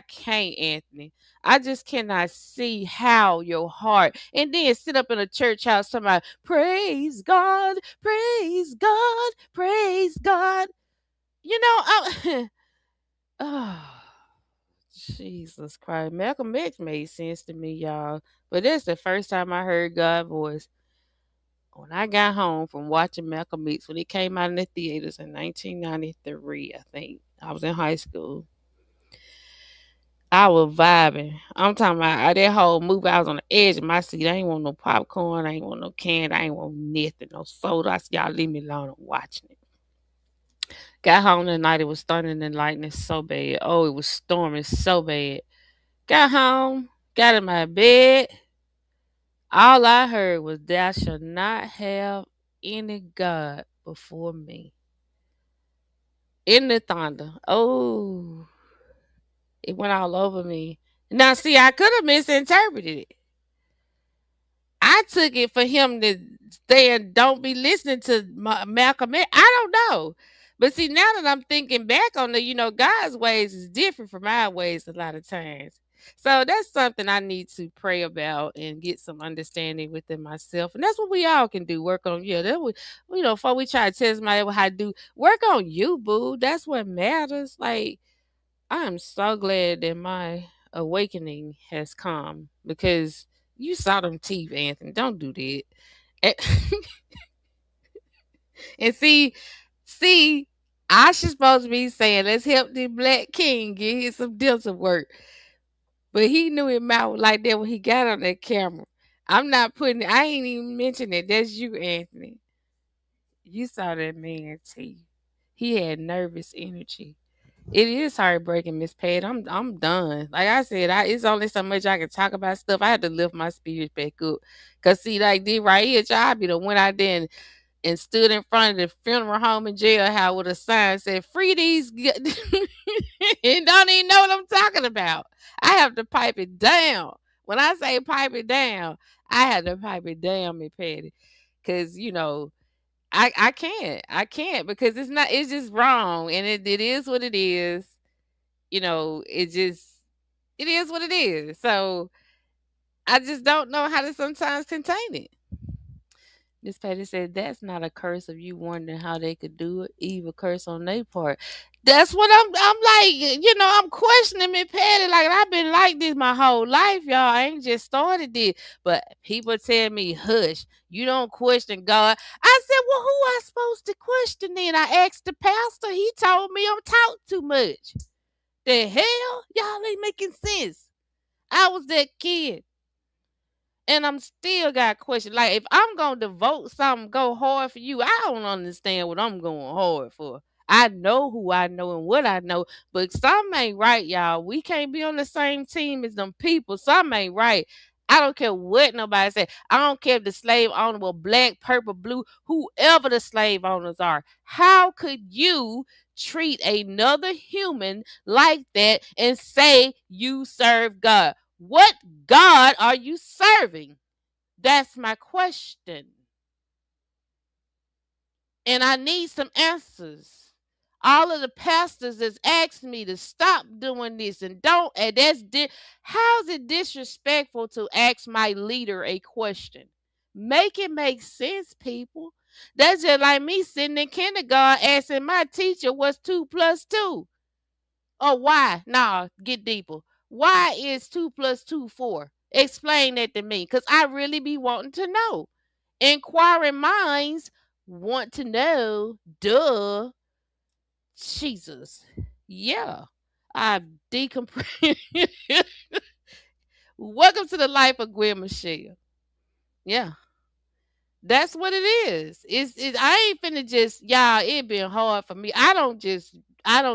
S4: can't, Anthony. I just cannot see how your heart, and then sit up in a church house talking about praise God, praise God, praise God. Oh, Jesus Christ. Malcolm X made sense to me, y'all. But that's the first time I heard God's voice. When I got home from watching Malcolm X, when it came out in the theaters in 1993, I think. I was in high school. I was vibing. I'm talking about that whole movie. I was on the edge of my seat. I ain't want no popcorn. I ain't want no candy. I ain't want nothing. No soda. I said, y'all leave me alone. I'm watching it. Got home that night. It was thundering and lightning so bad. Oh, it was storming so bad. Got home. Got in my bed. All I heard was, "Thou shalt not have any God before me." In the thunder. Oh, it went all over me. Now, see, I could have misinterpreted it. I took it for him to stay and don't be listening to Malcolm X. I don't know. But see, now that I'm thinking back on God's ways is different from our ways a lot of times. So that's something I need to pray about and get some understanding within myself. And that's what we all can do. Work on, before we try to tell somebody how to do, work on you, boo. That's what matters. Like, I am so glad that my awakening has come because you saw them teeth, Anthony. Don't do that. And, and see, I should supposed to be saying, let's help the black king get his some dental work. But he knew him out like that when he got on that camera. I ain't even mentioning it. That's you, Anthony. You saw that man teeth. He had nervous energy. It is heartbreaking, Miss Pat. I'm done. Like I said, it's only so much I can talk about stuff. I had to lift my spirits back up. Cause see, like this right here, y'all be the went out there and stood in front of the funeral home and jailhouse with a sign said, "Free these," and don't even know what I'm talking about. I have to pipe it down. When I say pipe it down, I had to pipe it down, Miss Patty. Cause I can't because it's just wrong, and it is what it is. It is what it is. So I just don't know how to sometimes contain it. Miss Patty said, that's not a curse of you wondering how they could do it. Evil curse on their part. That's what I'm like, I'm questioning me, Patty. Like, I've been like this my whole life, y'all. I ain't just started this. But people tell me, hush, you don't question God. I said, well, who I supposed to question then? I asked the pastor. He told me I'm talk too much. The hell? Y'all ain't making sense. I was that kid. And I'm still got questions. Like, if I'm gonna devote something, go hard for you, I don't understand what I'm going hard for. I know who I know and what I know, but something ain't right, y'all. We can't be on the same team as them people. Something ain't right. I don't care what nobody say. I don't care if the slave owner was black, purple, blue, whoever the slave owners are. How could you treat another human like that and say you serve God? What God are you serving? That's my question. And I need some answers. All of the pastors has asked me to stop doing this and don't. And how's it disrespectful to ask my leader a question? Make it make sense, people. That's just like me sitting in kindergarten asking my teacher what's 2 plus 2. Or why? Nah, get deeper. Why is 2 plus 2 4? Explain that to me, because I really be wanting to know. Inquiring minds want to know. Duh. Jesus. Yeah. I decompress. Welcome to the life of Gwen Michelle. Yeah. That's what it is. I ain't finna just, y'all, it been hard for me. I don't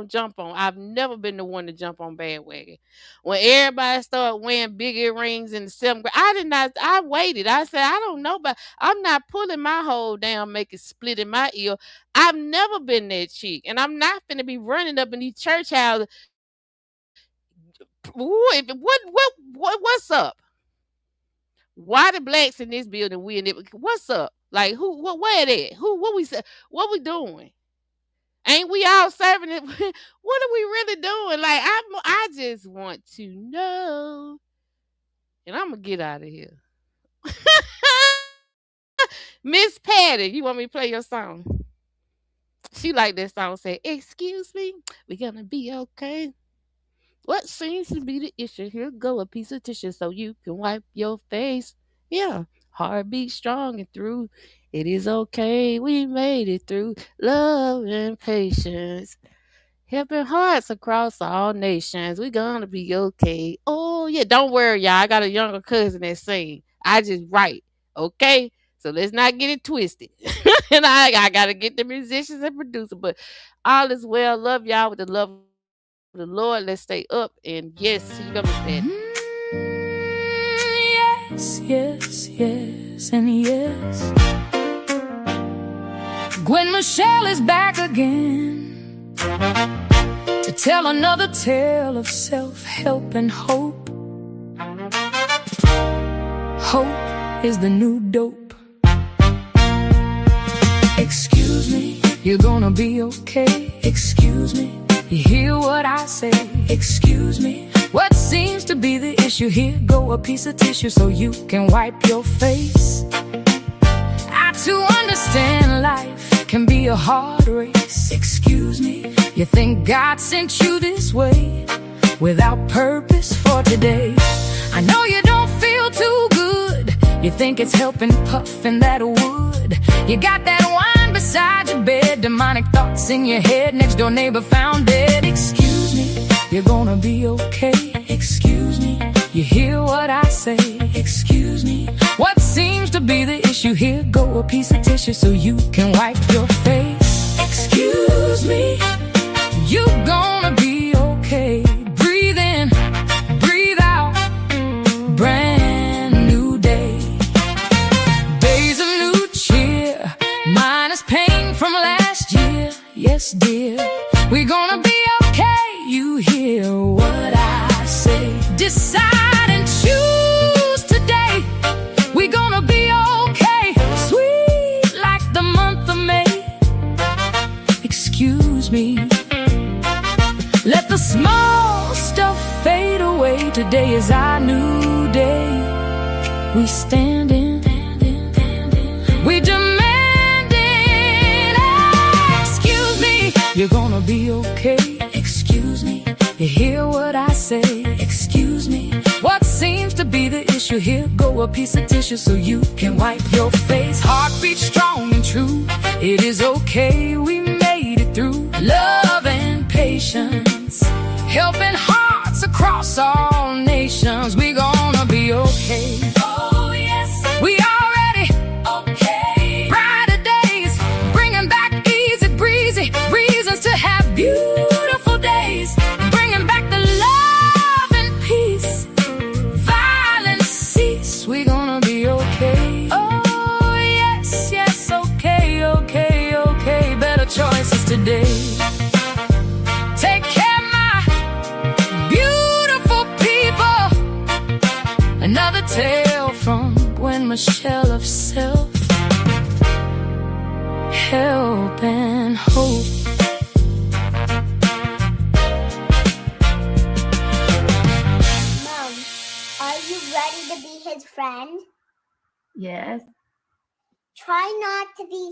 S4: jump on. I've never been the one to jump on bandwagon. When everybody started wearing big earrings in the 7th grade, I waited. I said, I don't know, but I'm not pulling my hole down, making split in my ear. I've never been that chick. And I'm not finna be running up in these church houses. What's up? Why the blacks in this building? We in it. What's up? Like where they at? What we doing? Ain't we all serving it? What are we really doing? Like, I just want to know. And I'm gonna get out of here. Miss Patty, you want me to play your song? She like that song. Say, excuse me, we gonna be okay. What seems to be the issue? Here go a piece of tissue so you can wipe your face. Yeah, heartbeat strong and through. It is okay. We made it through. Love and patience. Helping hearts across all nations. We gonna be okay. Oh yeah, don't worry, y'all. I got a younger cousin that sing. I just write. Okay? So let's not get it twisted. And I gotta get the musicians and producers. But all is well. Love y'all with the love of the Lord. Let's stay up. And yes, see you gonna stand.
S1: Yes, yes, yes, and yes. Gwen Michelle is back again to tell another tale of self-help and hope. Hope is the new dope. Excuse me, you're gonna be okay. Excuse me, you hear what I say. Excuse me, what seems to be the issue? Here go a piece of tissue so you can wipe your face. To understand life can be a hard race. Excuse me, you think God sent you this way without purpose for today. I know you don't feel too good. You think it's helping puffing that wood. You got that wine beside your bed, demonic thoughts in your head, next door neighbor found dead. Excuse me, you're gonna be okay. Excuse me, you hear what I say. Excuse me, what seems to be the issue? Here go a piece of tissue so you can wipe your face. Excuse me, you gonna be okay. Breathe in, breathe out, brand new day. Days of new cheer, minus pain from last year. Yes dear, we're gonna be okay. You hear what I say. Decide and choose today. We're gonna be okay. Sweet like the month of May. Excuse me, let the small stuff fade away. Today is our new day. We stand in, we demand. be okay. Excuse me, you hear what I say? Excuse me, what seems to be the issue here? Go a piece of tissue so you can wipe your face. Heartbeat strong and true, it is okay, we made it through. Love and patience, helping hearts across all nations. We gonna be okay. Oh yes, we already okay. Brighter days, bringing back easy breezy reasons to have beautiful days. Bringing back the love and peace, violence cease. We gonna be okay. Oh yes, yes, okay, okay, okay. Better choices today. Take care, my beautiful people. Another tale from Gwen Michelle of self, help and hope.
S12: Mom, are you ready to be his friend?
S13: Yes.
S12: Try not to be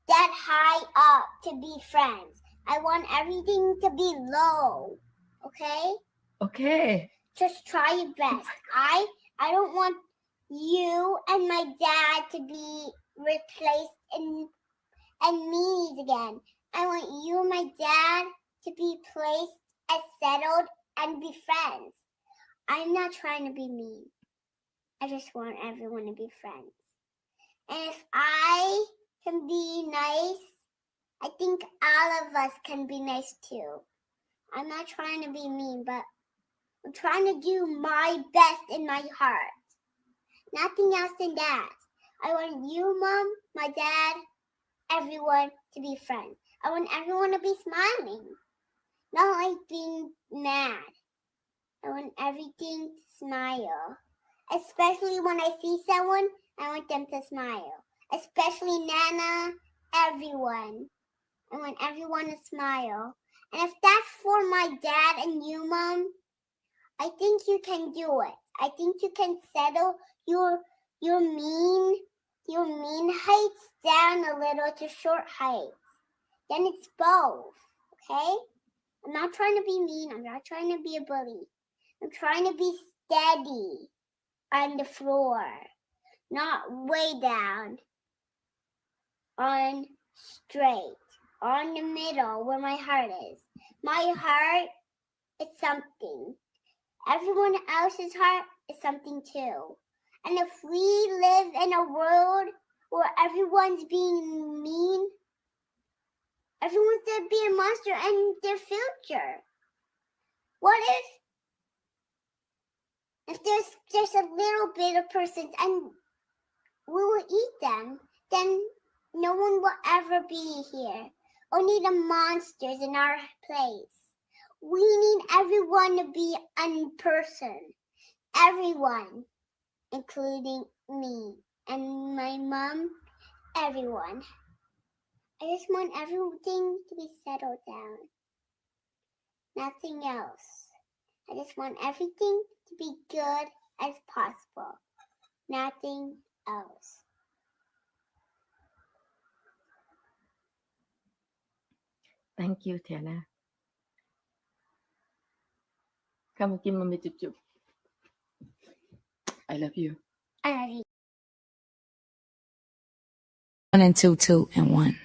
S12: that high up to be friends. I want everything to be low. Okay?
S13: Okay.
S12: Just try your best. I don't want you and my dad to be replaced and meanies again. I want you and my dad to be placed as settled and be friends. I'm not trying to be mean. I just want everyone to be friends. And if I can be nice, I think all of us can be nice too. I'm not trying to be mean, but I'm trying to do my best in my heart. Nothing else than that. I want you, Mom, my dad, everyone to be friends. I want everyone to be smiling, not like being mad. I want everything to smile. Especially when I see someone, I want them to smile. Especially Nana, everyone. I want everyone to smile. And if that's for my dad and you, Mom, I think you can do it. I think you can settle your mean heights down a little to short heights. Then it's both, okay? I'm not trying to be mean. I'm not trying to be a bully. I'm trying to be steady on the floor, not way down, on straight, on the middle where my heart is. My heart is something. Everyone else's heart is something too. And if we live in a world where everyone's being mean, everyone's going to be a monster in their future. What if there's a little bit of persons and we will eat them, then no one will ever be here. Only the monsters in our place. We need everyone to be a person. Everyone, including me and my mom, everyone. I just want everything to be settled down. Nothing else. I just want everything to be good as possible. Nothing else.
S13: Thank you, Tiana. Come give mommy chup. I love you.
S12: I love you.
S1: 1 and 2, 2 and 1.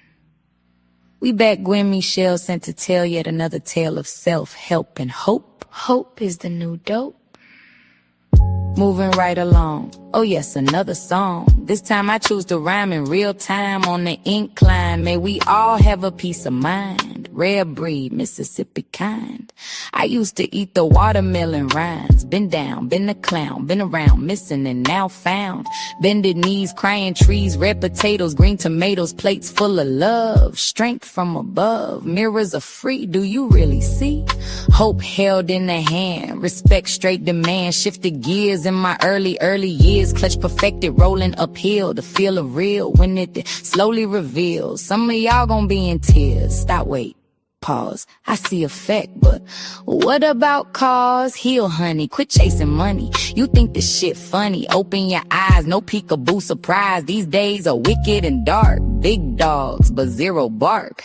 S1: We back Gwen Michelle sent to tell yet another tale of self-help and hope. Hope is the new dope. Moving right along. Oh yes, another song. This time I choose to rhyme in real time on the incline. May we all have a peace of mind. Rare breed, Mississippi kind. I used to eat the watermelon rinds. Been down, been a clown, been around, missing and now found. Bended knees, crying trees, red potatoes, green tomatoes, plates full of love. Strength from above, mirrors are free, do you really see? Hope held in the hand, respect straight demand. Shifted gears in my early years. Clutch perfected, rolling uphill. The feel of real when it slowly reveals. Some of y'all gon' be in tears. Stop, wait. Pause. I see effect, but what about cause? Heal, honey. Quit chasing money. You think this shit funny. Open your eyes. No peekaboo surprise. These days are wicked and dark. big dogs, but zero bark.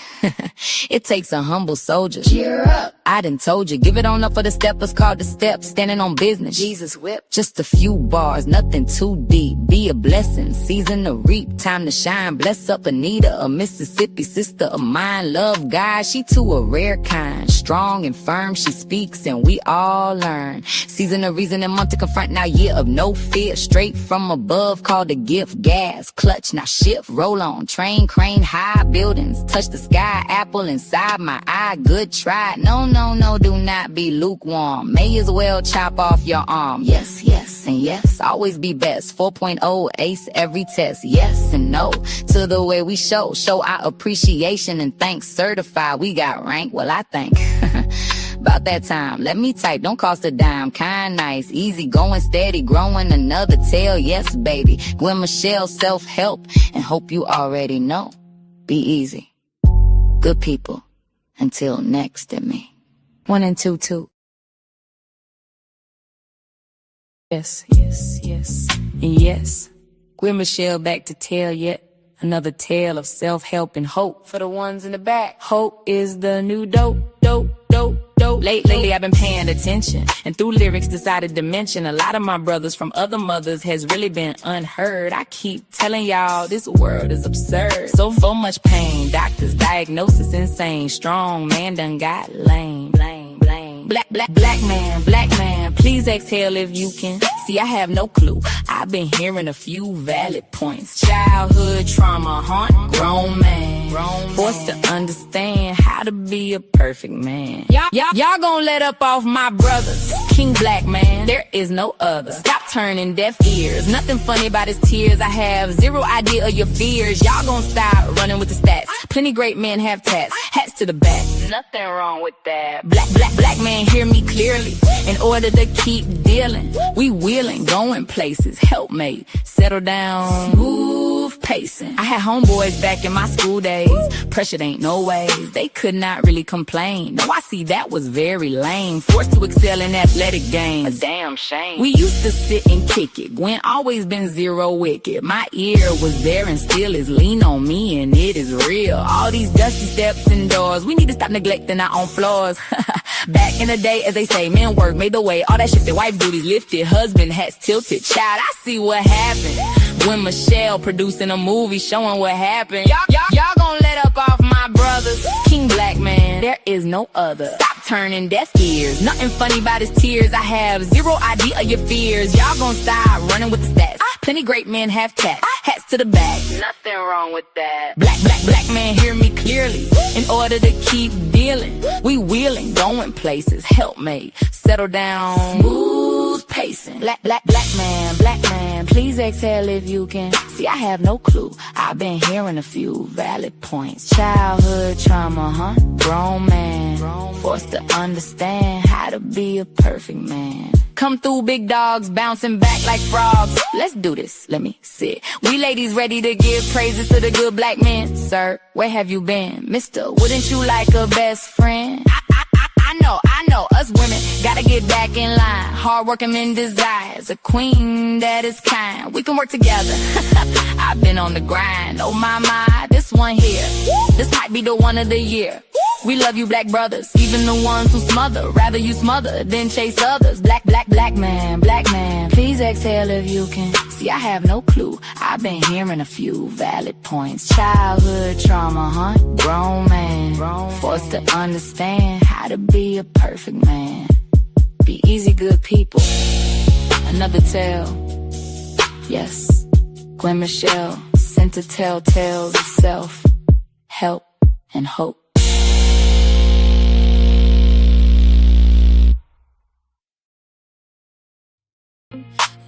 S1: It takes a humble soldier. Cheer up. I done told you, give it on up for the steppers called the steps, standing on business. Jesus whip. Just a few bars, nothing too deep. Be a blessing, season to reap, time to shine. Bless up Anita, a Mississippi sister of mine. Love God, she too a rare kind. Strong and firm, she speaks and we all learn. Season of reason and month to confront, now year of no fear. Straight from above, called a gift. Gas, clutch, now shift, roll on. Train, crane, high buildings, touch the sky. Apple inside my eye, good try. No, no, no, do not be lukewarm. May as well chop off your arm. Yes, yes, and yes, always be best. 4.0, ace every test. Yes and no, to the way we show our appreciation and thanks. Certified, we got rank, well I think. About that time, let me type, don't cost a dime. Kind, nice, easy going, steady growing. Another tale, yes baby. Gwen Michelle, self-help, and hope you already know. Be easy. Good people, until next at me. 1 and 2, 2. Yes, yes, yes, and yes. Gwen Michelle back to tell yet another tale of self-help and hope for the ones in the back. Hope is the new dope, dope, dope, dope. Lately I've been paying attention, and through lyrics decided to mention a lot of my brothers from other mothers has really been unheard. I keep telling y'all this world is absurd. So much pain, doctors diagnosis insane. Strong man done got lame. Black man, please exhale if you can. See, I have no clue. I've been hearing a few valid points. Childhood trauma, grown man. Forced to understand how to be a perfect man. Y'all gon' let up off my brothers. King Black man, there is no other. Stop turning deaf ears. Nothing funny about his tears. I have zero idea of your fears. Y'all gon' stop running with the stats. Plenty great men have tats. Hats to the back. Nothing wrong with that. Black man, hear me clearly. In order to keep dealing, we wheeling, going places. Helpmate, settle down, smooth pacing. I had homeboys back in my school days. Pressured ain't no ways. They could not really complain. No, I see that was very lame. Forced to excel in athletic games. A damn shame. We used to sit and kick it. Gwen always been zero wicked. My ear was there and still is. Lean on me and it is real. All these dusty steps and doors. We need to stop neglecting our own flaws. Back in the day, as they say, men work, made the way. All that shifted, wife duties lifted, husband hats tilted. Child, I see what happened when Michelle producing a movie showing what happened. Y'all gon' let up off my brothers. King Black man, there is no other. Stop turning deaf ears. Nothing funny about his tears. I have zero idea of your fears. Y'all gon' stop running with the stats. Plenty great men have tats. Hats to the back. Nothing wrong with that. Black man, hear me clearly. In order to keep dealing, we wheeling, going places. Helpmate, settle down, smooth pacing. Black man, please exhale if you can. See, I have no clue. I've been hearing a few valid points. Childhood trauma, grown man. Forced to understand how to be a perfect man. Come through, big dogs, bouncing back like frogs. Let's do this, let me sit. We ladies ready to give praises to the good black men. Sir, where have you been? Mister, wouldn't you like a best friend? I know, us women gotta get back in line. Hardworking men desires a queen that is kind. We can work together. I've been on the grind. Oh my, this one here, this might be the one of the year. We love you, black brothers, even the ones who smother. Rather you smother than chase others. Black man, please exhale if you can. See, I have no clue. I've been hearing a few valid points. Childhood trauma, grown man. Forced to understand how to be a perfect man. Be easy, good people. Another tale. Yes, Gwen Michelle sent to tell tales of self, help, and hope.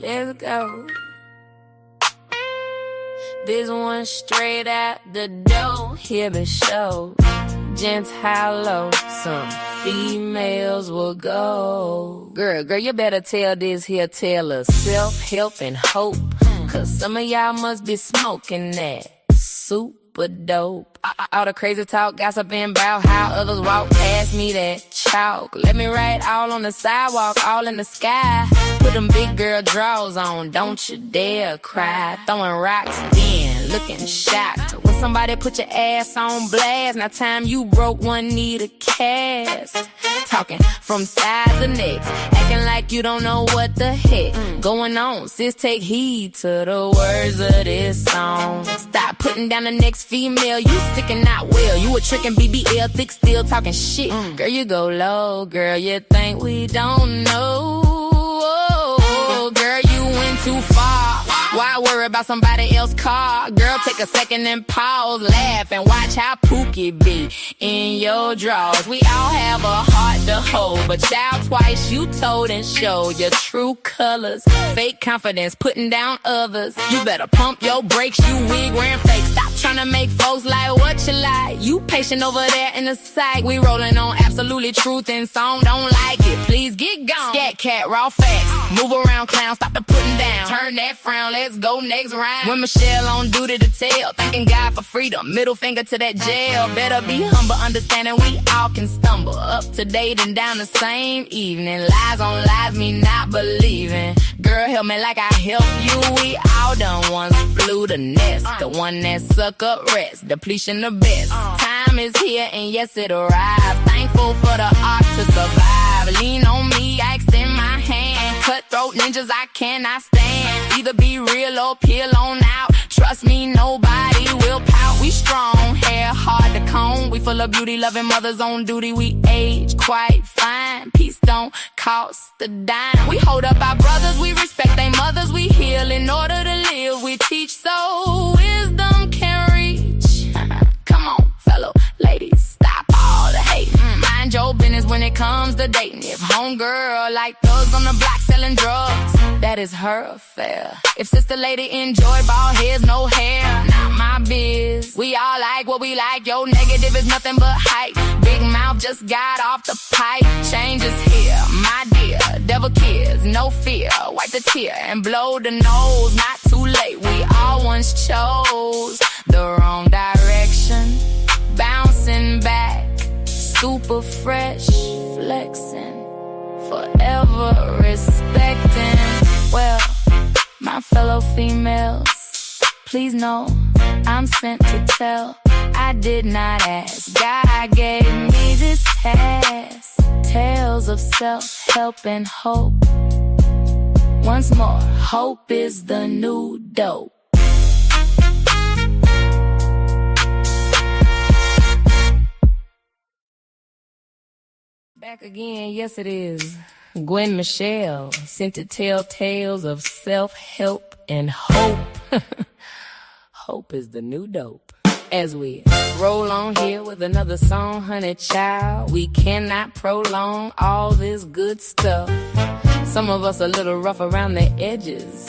S1: Let's go. This one straight out the door. Hear the show. Gents, how low some females will go. Girl, you better tell this here tale of self-help and hope. Cause some of y'all must be smoking that super dope. All the crazy talk, gossiping about how others walk past me that
S2: talk. Let me write all on the sidewalk, all in the sky. Put them big girl drawers on, don't you dare cry. Throwing rocks then, looking shocked. When somebody put your ass on blast, now time you broke one need a cast. Talking from sides of necks, acting like you don't know what the heck going on. Sis, take heed to the words of this song. Stop putting down the next female, you sick and not well. You a trickin' BBL, thick still talking shit. Girl, you go low, girl, you think we don't know. Girl, you went too far. Why worry about somebody else's car? Girl, take a second and pause, laugh, and watch how Pookie be in your drawers. We all have a heart to hold, but child, twice you told and showed your true colors. Fake confidence, putting down others. You better pump your brakes, you wig wearing fake. Stop trying to make folks like what you like. You patient over there in the psych. We rolling on absolutely truth and song. Don't like it, please get gone. Scat cat, raw facts. Move around, clown, stop the putting down. Turn that frown, let's go next round. When Michelle on duty to tell, thanking God for freedom. Middle finger to that jail. Better be humble, understanding we all can stumble. Up to date and down the same evening. Lies on lies, me not believing. Girl, help me like I help you. We all done once flew the nest. The one that suck up rest. Depletion the best. Time is here and yes it arrives. Thankful for the art to survive. Lean on me, I extend my hand. Cutthroat ninjas I cannot stand. Either be real or peel on out. Trust me, nobody will pout. We strong, hair hard to comb. We full of beauty, loving mothers on duty. We age quite fine. Peace don't cost a dime. We hold up our brothers, we respect their mothers. We heal in order to live. We teach so wisdom can reach. Come on, fellow ladies, stop all the hate. Mind your business when it comes to dating. If homegirl like thugs on the block selling drugs, that is her affair. If sister lady enjoy bald heads, no hair, not my biz. We all like what we like. Yo, negative is nothing but hype. Big mouth just got off the pipe. Change is here, my dear. Devil kids, no fear. Wipe the tear and blow the nose. Not too late. We all once chose the wrong direction. Bouncing back, super fresh, flexing, forever respecting. Well, my fellow females, please know I'm sent to tell. I did not ask, God gave me this task. Tales of self-help and hope. Once more, hope is the new dope. Back again, yes it is. Gwen Michelle, sent to tell tales of self-help and hope. Hope is the new dope. As we roll on here with another song, honey child, we cannot prolong all this good stuff. Some of us a little rough around the edges,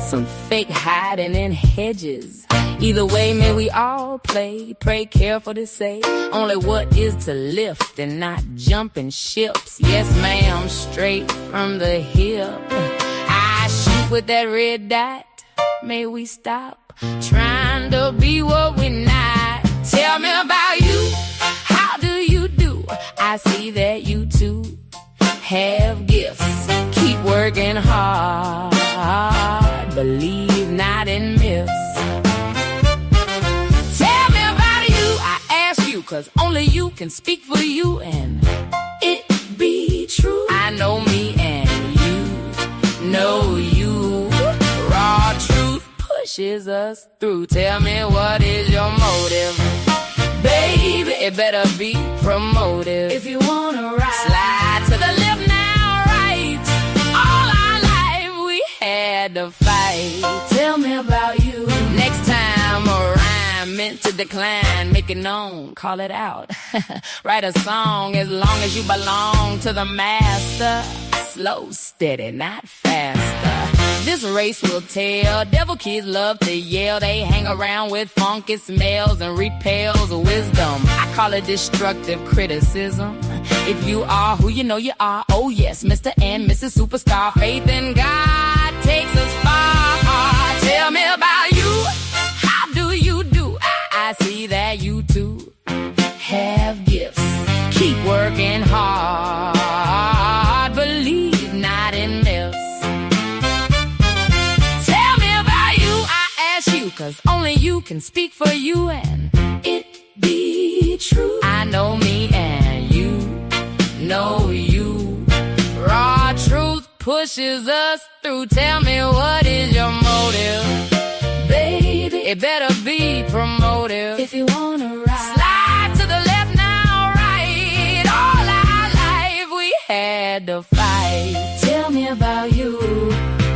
S2: some fake hiding in hedges. Either way, may we all pray careful to say only what is to lift and not jumping ships. Yes, ma'am, straight from the hip. I shoot with that red dot. May we stop trying to be what we're not. Tell me about you. How do you do? I see that you too have gifts. Keep working hard. Believe not in myths. Tell me about you. I ask you, cause only you can speak for you and it be true. I know me and you know you. Raw truth pushes us through. Tell me what is your motive? Baby, it better be promotive. If you wanna ride, slide to the left now, right. All our life we had to fight. Tell me about you. Next time a rhyme meant to decline, make it known, call it out. Write a song as long as you belong to the master. Slow, steady, not faster. This race will tell. Devil kids love to yell. They hang around with funky smells and repels wisdom. I call it destructive criticism. If you are who you know you are, oh yes, Mr. and Mrs. Superstar. Faith in God takes us far. Tell me about you. How do you do? I see that you too have gifts. Keep working hard. can speak for you and it be true. I know me and you know you. Raw truth pushes us through. Tell me, what is your motive? Baby, it better be promotive. If you wanna ride, slide to the left now, right. All our life we had to fight. Tell me about you.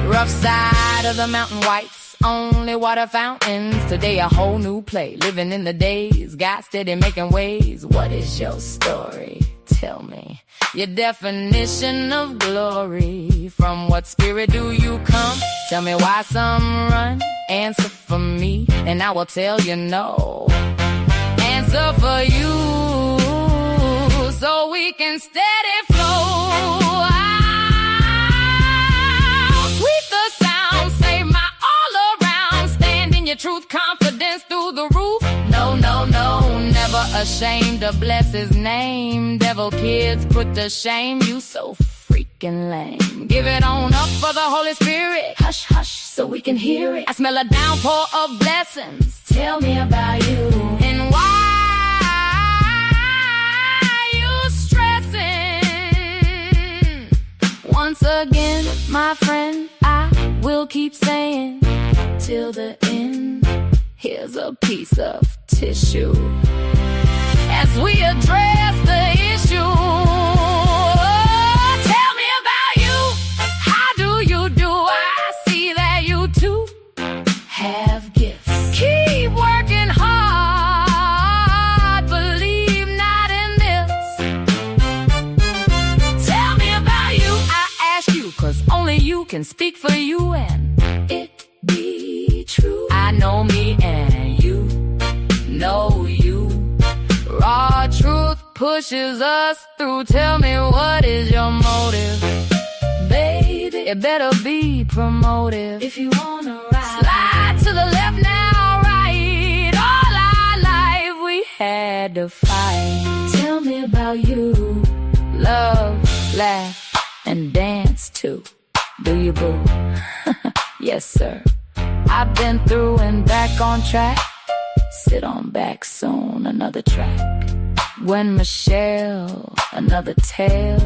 S2: Rough side of the mountain, whites, only water fountains. Today a whole new play, living in the days, got steady making waves. What is your story? Tell me your definition of glory. From what spirit do you come? Tell me why some run. Answer for me, and I will tell you no. Answer for you, so we can steady flow. Sweep the sound, save my all around. Stand in your truth, confidence through the roof. No, no, no, never ashamed to bless his name. Devil kids put to shame, you so freaking lame. Give it on up for the Holy Spirit. Hush, hush, so we can hear it. I smell a downpour of blessings. Tell me about you and why you stressing. Once again, my friend, I will keep saying till the end. Here's a piece of tissue as we address the issue. Tell me about you. How do you do? I see that you too have gifts. Keep working hard. Believe not in this. Tell me about you. I ask you, 'cause only you can speak for you and it be true. I know me and you know you. Raw truth pushes us through. Tell me, what is your motive? Baby, it better be promotive. If you wanna ride, slide to the left now, right. All our life we had to fight. Tell me about you. Love, laugh, and dance too. Do you, boo? Yes, sir. I've been through and back on track. Sit on back soon, another track. When Michelle, another tale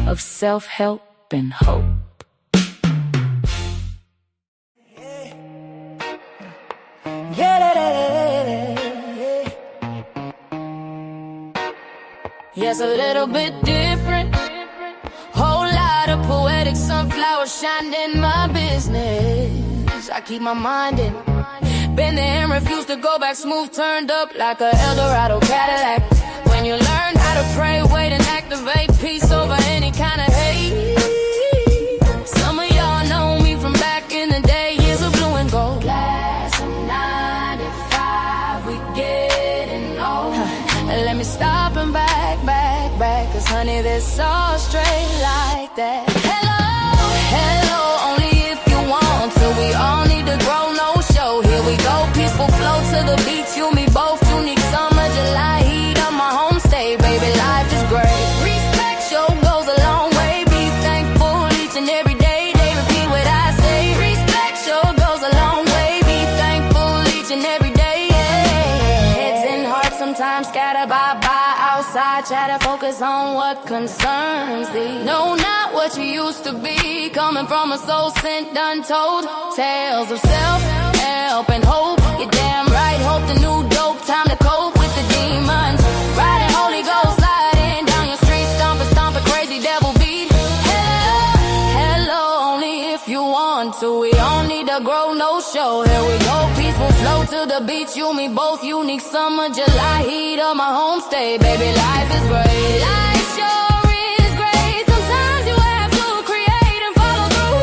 S2: of self-help and hope. Yes, a little bit different. Whole lot of poetic sunflowers shine in my business. I keep my mind in. Been there and refuse to go back. Smooth turned up like a Eldorado Cadillac. When you learn how to pray, wait and activate peace over any kind of hate. Some of y'all know me from back in the day, years of blue and gold. Class of 95, we getting old. Let me stop and back. 'Cause honey, this all straight like that. Hello, hello, only if you want to. We all need to grow, no show. Here we go, peaceful flow to the beach. You, me both, unique summer, July heat on my homestay. Baby, life is great. Respect show goes a long way. Be thankful each and every day. They repeat what I say. Respect show goes a long way. Be thankful each and every day. Yeah. Heads and hearts sometimes scatter bye-bye. Outside, try to focus on what concerns thee. No, not what you used to be. Coming from a soul sent, done told. Tales of self-help and hope. You're damn right, hope the new dope. Time to cope with the demons. Riding Holy Ghost, sliding down your street. Stomp a crazy devil beat. Hello, hello, only if you want to. We all need to grow, no show. Here we go, peaceful flow to the beach. You, me both, unique summer, July heat of my homestay. Baby, life is great. Life sure is great. Sometimes you have to create and follow through.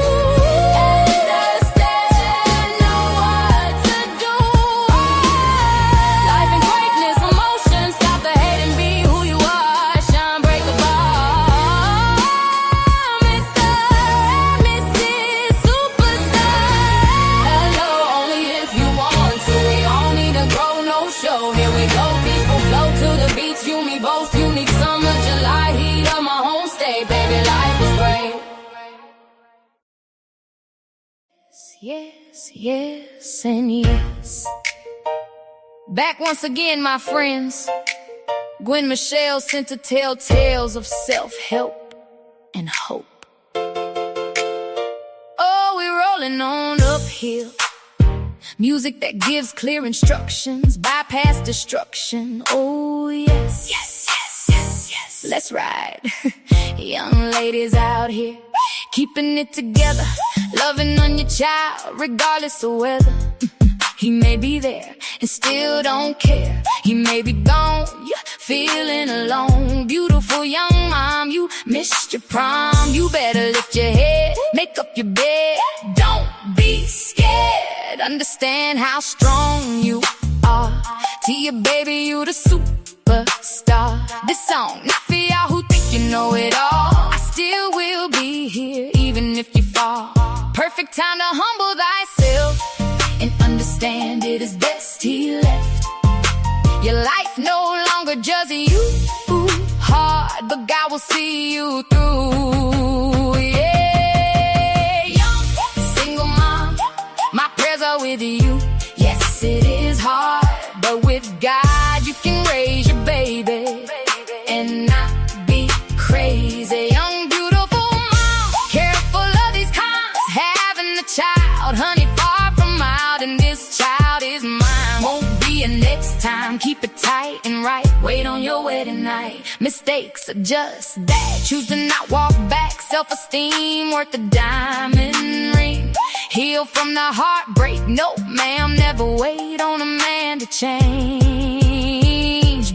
S2: Understand, know what to do. Life and greatness, emotion. Stop the hate and be who you are. Shine, break the bar. Mr. and Mrs. Superstar. Hello, only if you want to. We all need to grow, no show. Here we go, peaceful flow to the beach. You, me both, unique summer, July heat of my homestay. Baby, life is great. Yes, yes, and yes. Back once again, my friends. Gwen Michelle sent to tell tales of self-help and hope. Oh, we're rolling on uphill. Music that gives clear instructions, bypass destruction. Oh, yes, yes, yes, yes, yes. Let's ride. Young ladies out here, keeping it together, loving on your child, regardless of weather. He may be there and still don't care. He may be gone, you're feeling alone. Beautiful young mom, you missed your prom. You better lift your head, make up your bed. Don't be scared, understand how strong you are. To your baby, you the superstar. This song, not for y'all who think you know it all. I still will be here, even if you fall. Perfect time to humble thyself and understand it is best he left. Your life no longer just you hard, but God will see you through. Yeah, young single mom, my prayers are with you. Yes, it is hard, but with God you can raise your baby and not be crazy. Young beautiful mom, careful of these cons, having a child, honey, far from out, and this child is mine. Won't be a next time, keep it tight and right. Wait on your wedding night. Mistakes are just that, choose to not walk back. Self-esteem worth a diamond ring. Heal from the heartbreak, no ma'am. Never wait on a man to change.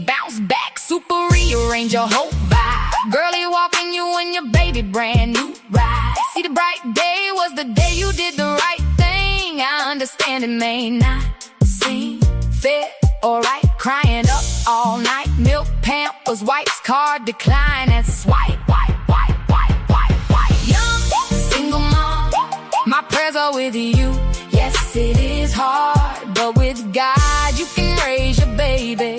S2: Bounce back, super rearrange your whole vibe. Girlie walking you and your baby brand new ride. See, the bright day was the day you did the right thing. I understand it may not seem fair or right. Crying up all night, milk, Pampers, wipes, card decline. That's white. Young single mom, my prayers are with you. Yes, it is hard, but with God you can raise your baby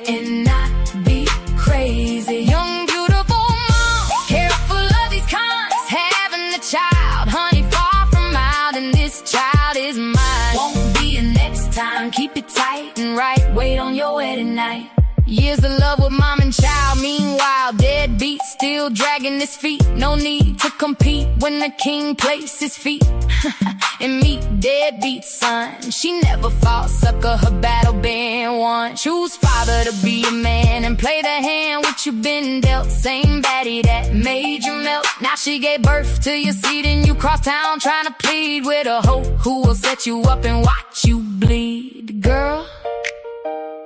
S2: and not be crazy. Young beautiful mom, careful of these cons, having a child, honey, far from out, and this child is mine. Won't be a next time, keep it tight and right. Wait on your wedding night. Years of love with mom and child, meanwhile deadbeat still dragging his feet. No need to compete when the king placed his feet. And meet deadbeat son, she never fought, sucker, her battle been won. Choose father to be a man and play the hand which you been dealt. Same baddie that made you melt, now she gave birth to your seed, and you cross town trying to plead with a hoe who will set you up and watch you bleed. Girl,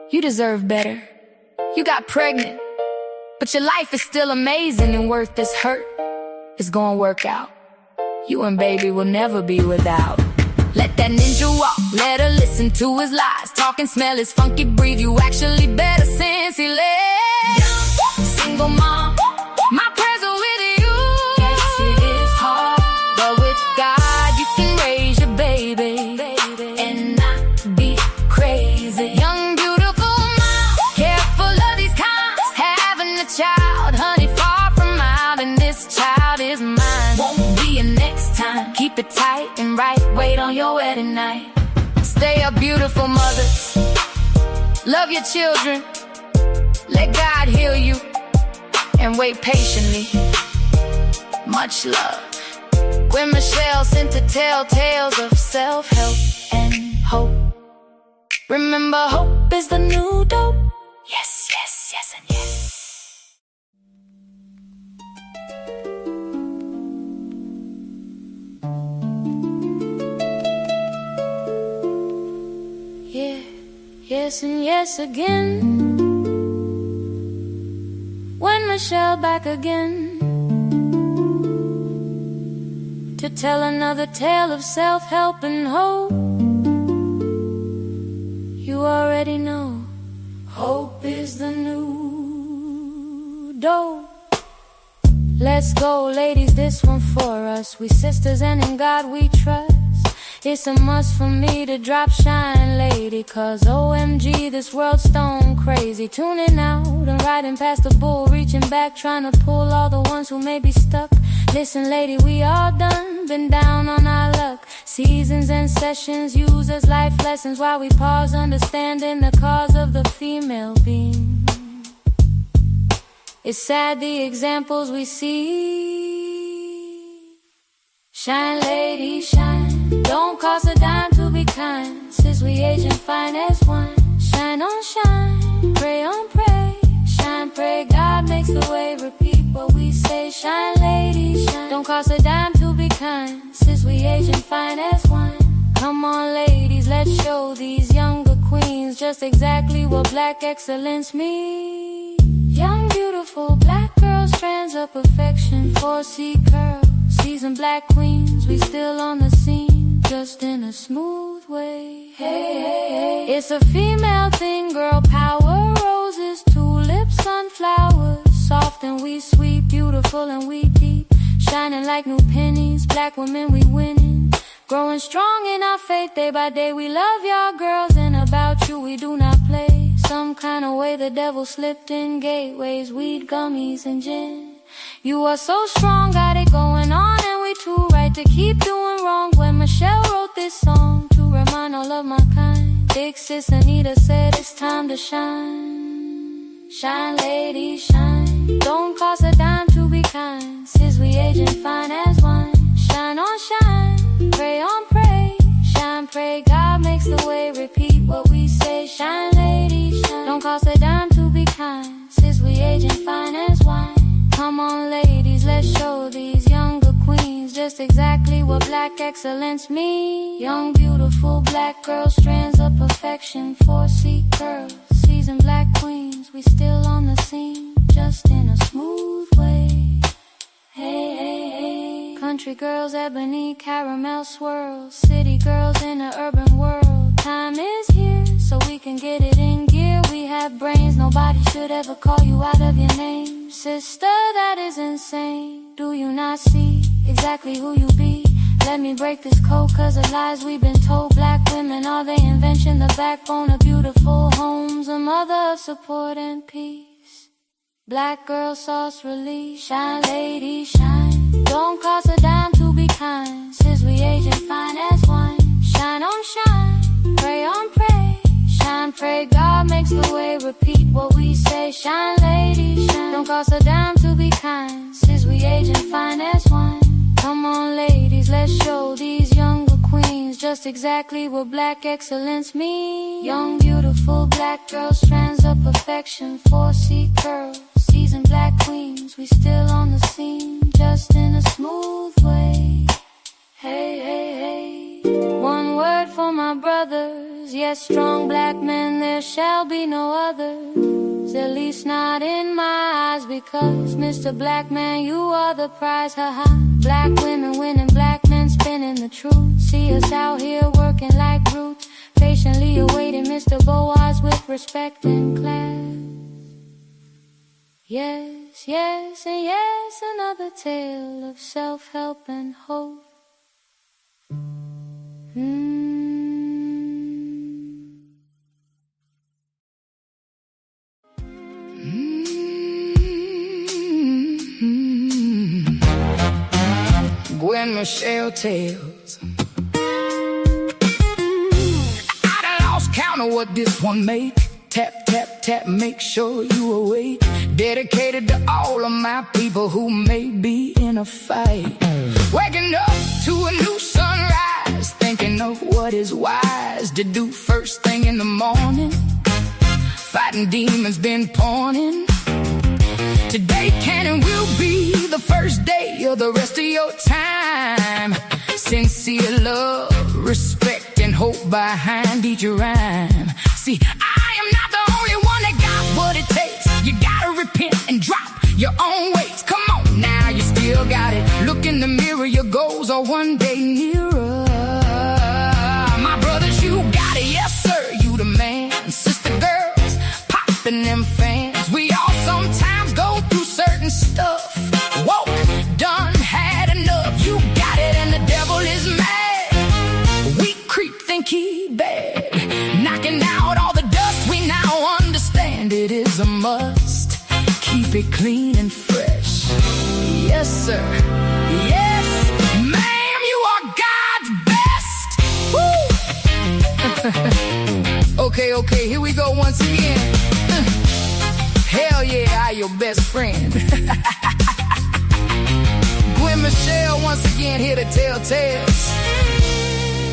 S2: you deserve better. You got pregnant, but your life is still amazing and worth this hurt. It's gonna work out. You and baby will never be without. Let that ninja walk, let her listen to his lies. Talk and smell his funky breathe. You actually better since he left. Young single mom, my prayers are with you. Yes, it is hard, but with God you can raise your baby and not be crazy. Young beautiful mom, careful of these cons, having a child, honey, far from out, and this child is mine. Won't be a next time, keep it tight and right. Wait on your wedding night. Stay up, beautiful mothers, love your children, let God heal you, and wait patiently. Much love. Gwen Michelle sent to tell tales of self-help and hope. Remember, hope is the new dope. Yes, yes, yes, and yes. Yeah, yes and yes again. When Michelle back again to tell another tale of self-help and hope. You already know, hope is the new dope. Let's go, ladies, this one for us. We sisters and in God we trust. It's a must for me to drop shine, lady, cause OMG, this world's stone crazy. Tuning out and riding past the bull, reaching back, trying to pull all the ones who may be stuck. Listen, lady, we all done been down on our luck. Seasons and sessions use as life lessons while we pause, understanding the cause of the female being. It's sad the examples we see. Shine, lady, shine. Don't cost a dime to be kind. Since we age and fine as wine. Shine on shine, pray on pray. Shine, pray, God makes the way. Repeat what we say. Shine, lady, shine. Don't cost a dime to be kind. Since we age and fine as wine. Come on, ladies, let's show these younger queens just exactly what black excellence means. Young, beautiful black girls, strands of perfection, 4C curls. Seasoned black queens, we still on the scene, just in a smooth way. Hey, hey, hey. It's a female thing, girl power. Roses, tulips, sunflowers. Soft and we sweet, beautiful and we deep. Shining like new pennies, black women we winning. Growing strong in our faith day by day. We love y'all girls, and about you we do not play. Some kind of way the devil slipped in gateways, weed, gummies, and gin. You are so strong, got it going on, and we too right to keep doing wrong. When Michelle wrote this song to remind all of my kind, big sis Anita said it's time to shine. Shine, lady, shine. Don't cost a dime to be kind. Since we age and fine as wine. Shine on shine, pray on pray. Shine, pray, God makes the way. Repeat what we say. Shine, lady, shine. Don't cost a dime to be kind. Since we age and fine as wine. Come on, ladies, let's show these younger queens just exactly what black excellence means. Young, beautiful black girls, strands of perfection, 4C curls. Seasoned black queens, we still on the scene, just in a smooth way. Hey, hey, hey. Country girls, ebony, caramel swirls. City girls in an urban world. Time is here, so we can get it in gear. We have brains, nobody should ever call you out of your name. Sister, that is insane. Do you not see exactly who you be? Let me break this code, cause the lies we've been told. Black women are the invention, the backbone of beautiful homes, a mother of support and peace. Black girl sauce release. Shine, lady, shine. Don't cost a dime to be kind. Since we age and fine as wine. Shine on shine, pray on pray. Shine, pray, God makes the way. Repeat what we say. Shine, lady, shine. Don't cost a dime to be kind. Since we age and fine as wine. Come on, ladies, let's show these younger queens just exactly what black excellence means. Young, beautiful black girls, strands of perfection, 4C curls. Seasoned black queens, we still on the scene, just in a smooth way. Hey, hey, hey. One word for my brothers. Yes, strong black men, there shall be no others. At least not in my eyes, because Mr. Black Man, you are the prize, haha. Black women winning, black men spinning the truth. See us out here working like roots, patiently awaiting Mr. Boaz with respect and class. Yes, yes, and yes, another tale of self-help and hope.
S1: When Michelle tells, I done lost count of what this one make. Tap, tap, tap, make sure you awake. Dedicated to all of my people who may be in a fight. Waking up to a new sunrise, thinking of what is wise to do first thing in the morning. Fighting demons been pawning. Today can and will be the first day of the rest of your time. Sincere love, respect, and hope behind each rhyme. See, I am not the only one that got what it takes. You gotta repent and drop your own weights. Come on now, you still got it. Look in the mirror, your goals are one day nearer. My brothers, you got it, yes sir, you the man. Sister girls, popping them fans. We all sometimes go through certain stuff. Woke, done, had enough. You got it and the devil is mad. We creep, think he bad. Knocking out all the dust, we now understand it is a must. Keep it clean and fresh. Yes sir,
S2: Okay, here we go once again. Hell yeah, I your best friend. Gwen Michelle once again here to tell tales.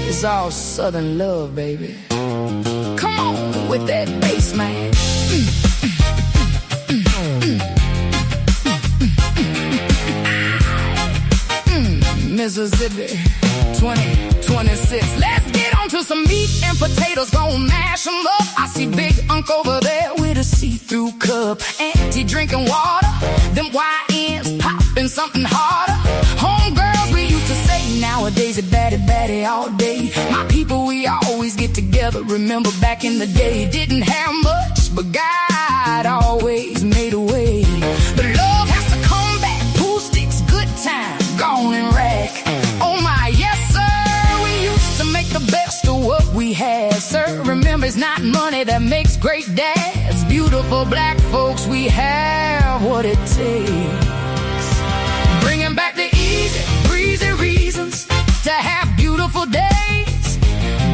S2: It's all Southern love, baby. Come on with that bass, man. Mississippi 2026. Let's get on to some meat and potatoes, gon' mash them up. I see Big Unc over there with a see-through cup. Auntie drinking water, them YNs popping something harder. Homegirls, we used to say, nowadays it batty all day. My people, we always get together. Remember back in the day, didn't have much, but God always made a way. But love has to come back, pool sticks, good time, gone and rack. Oh my, yes sir, we used to make the best of what we had, sir. Remember, it's not money that makes great dads. Beautiful black folks, we have what it takes. Bringing back the easy, breezy reasons to have beautiful days.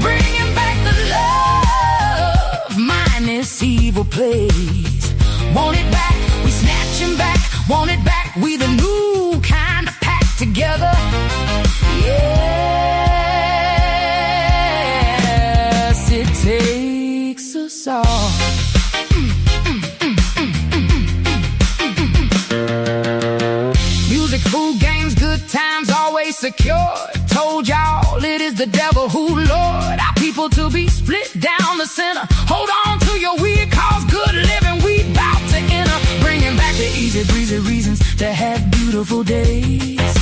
S2: Bringing back the love, minus evil plays. Want it back, we snatching back. Want it back, we the new kind of pack together. Yes, it takes us all. Music, food, games, good times, always secure. Told y'all it is the devil who Lord our people to be split down the center. Hold on to your weird cause, good living we bout to enter. Bringing back the easy breezy reasons to have beautiful days.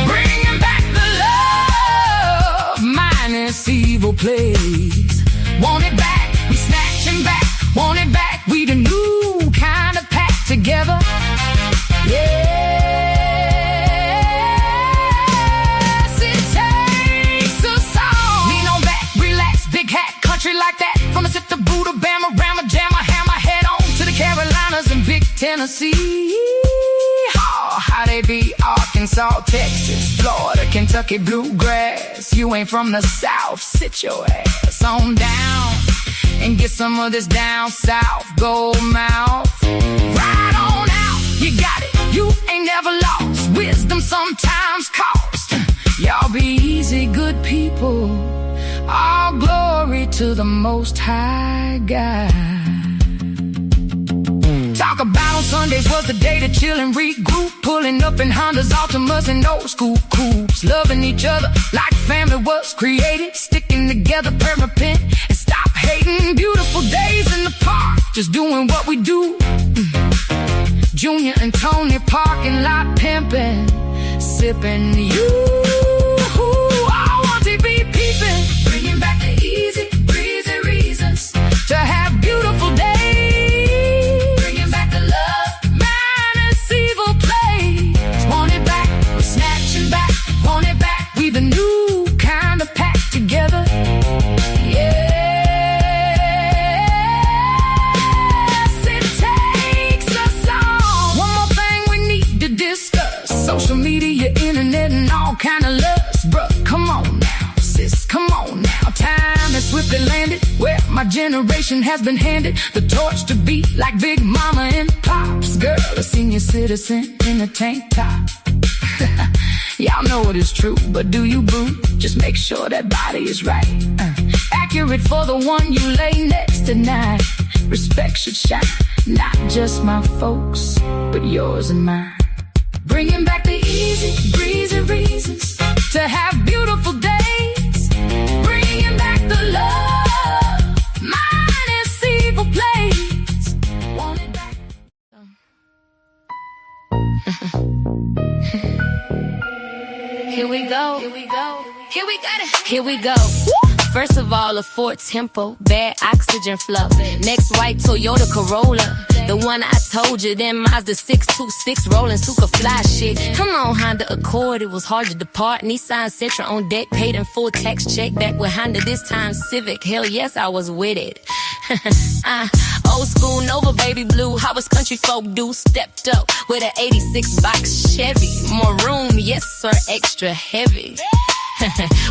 S2: Bringing back the love, minus evil plays. Want it back, we snatching back. Want it back, we the new kind of pack together. Yes, it takes us all. Lean on back, relax, big hat, country like that. From the Sip to Buddha, Bama, Rama, Jamma, hammer, head on to the Carolinas and Big Tennessee. Oh, how they be Arkansas, Texas, Florida, Kentucky, bluegrass. You ain't from the South, sit your ass on down and get some of this down south gold mouth. Right on out, you got it, you ain't never lost. Wisdom sometimes cost. Y'all be easy, good people. All glory to the Most High God. Talk about on Sundays was the day to chill and regroup. Pulling up in Hondas, Altimas, and old school coupes. Loving each other like family was created. Sticking together, permanent, and stop hating. Beautiful days in the park, just doing what we do. Junior and Tony parking lot pimping, sipping you. I want to be peeping. Bringing back the easy, breezy reasons to have beautiful days. Bringing back the love, minus evil plays. Want it back, we're snatching back. Want it back, we the new kind of pack together. Yes, it takes us all. One more thing we need to discuss: social media, internet, and all kind of lust. Bruh, come on now, sis, come on now. Time has swiftly landed where my generation has been handed the torch to be like Big Mama and Pops. Girl, a senior citizen in a tank top. Y'all know it is true, but do you, boo? Just make sure that body is right. Accurate for the one you lay next tonight. Respect should shine, not just my folks, but yours and mine. Bringing back the easy, breezy reasons to have beautiful days. Bringing back the love, minus evil plays. Want it back. Here we go. Here we go. Here we got it. Here we go. First of all, a Ford Tempo, bad oxygen flow. Next, white Toyota Corolla. The one I told you, then Mazda 626 rolling super fly shit. Come on, Honda Accord, it was hard to depart. Nissan Sentra on deck, paid in full tax check. Back with Honda, this time Civic. Hell yes, I was with it. Old school Nova, baby blue. How us country folk do. Stepped up with an 86 box Chevy. More room, yes sir, extra heavy.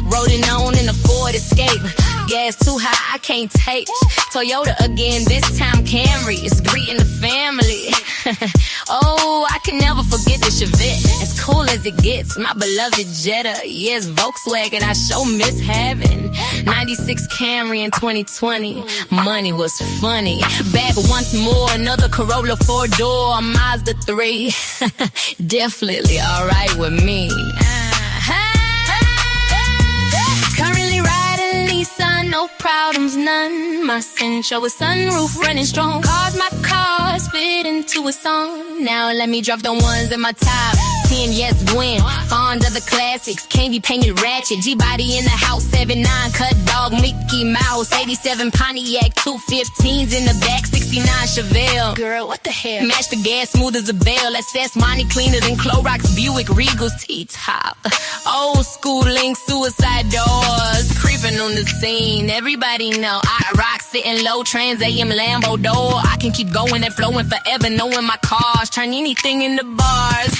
S2: Rolling on in a Ford Escape. Gas too high, I can't take. Toyota again, this time Camry. It's greeting the family. Oh, I can never forget the Chevette. As cool as it gets, my beloved Jetta. Yes, Volkswagen, I sure miss having. 96 Camry in 2020. Money was funny. Back once more, another Corolla 4-door, Mazda 3. Definitely alright with me. Currently riding Nissan, no problems, none. My Sentra with sunroof running strong. Cause my car spit into a song. Now let me drop the ones in my top 10, yes, Gwen. Fond of the classics, can't be painted ratchet. G-body in the house, 7'9", cut dog, Mickey Mouse. 87 Pontiac, 215s in the back, 69 Chevelle. Girl, what the hell? Match the gas, smooth as a bell. SS money cleaner than Clorox, Buick, Regal's T-top. Old school link, suicide doors. Creeping on the scene, everybody know I rock sitting low, Trans AM Lambo door. I can keep going and flowing forever, knowing my cars turn anything into bars.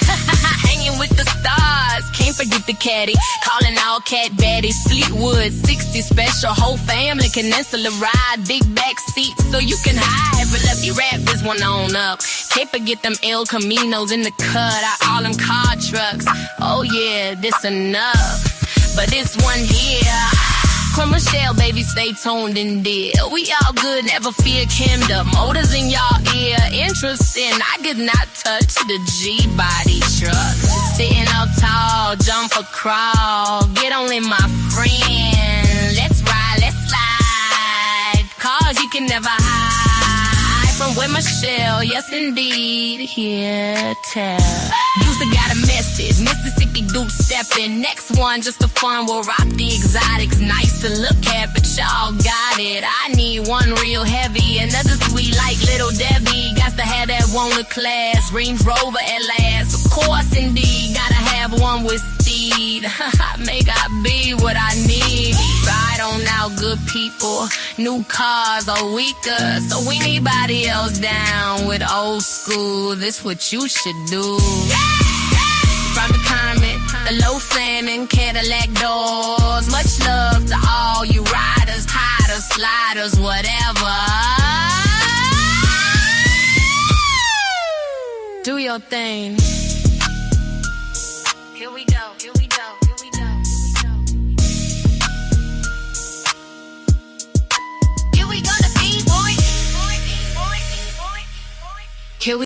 S2: Hanging with the stars, can't forget the caddy. Calling all cat baddies, Fleetwood 60 special, whole family Peninsula ride, big back seats so you can hide. But let me wrap this one on up. Can't forget them El Caminos in the cut, all them car trucks. Oh yeah, this enough. But this one here, Michelle, baby, stay tuned and dear. We all good, never fear Kimda. Motors in y'all ear, interesting. I could not touch the G-body truck. Sitting up tall, jump or crawl. Get on in, my friend. Let's ride, let's slide. Cause you can never hide from with Michelle. Yes, indeed. Here, tell. Used to got a message. Mississippi Duke stepping. Next one, just a fun. We'll rock the exotics. Nice to look at, but y'all got it. I need one real heavy. Another sweet like Little Debbie. Got to have that one with class. Range Rover at last. Of course, indeed. Gotta have one with speed. Make I be what I need. Ride on now, good people. New cars are weaker, so anybody else down with old school, this what you should do. From the Kermit, the low salmon, Cadillac doors. Much love to all you riders, tiders, sliders, whatever. Do your thing. Here we go.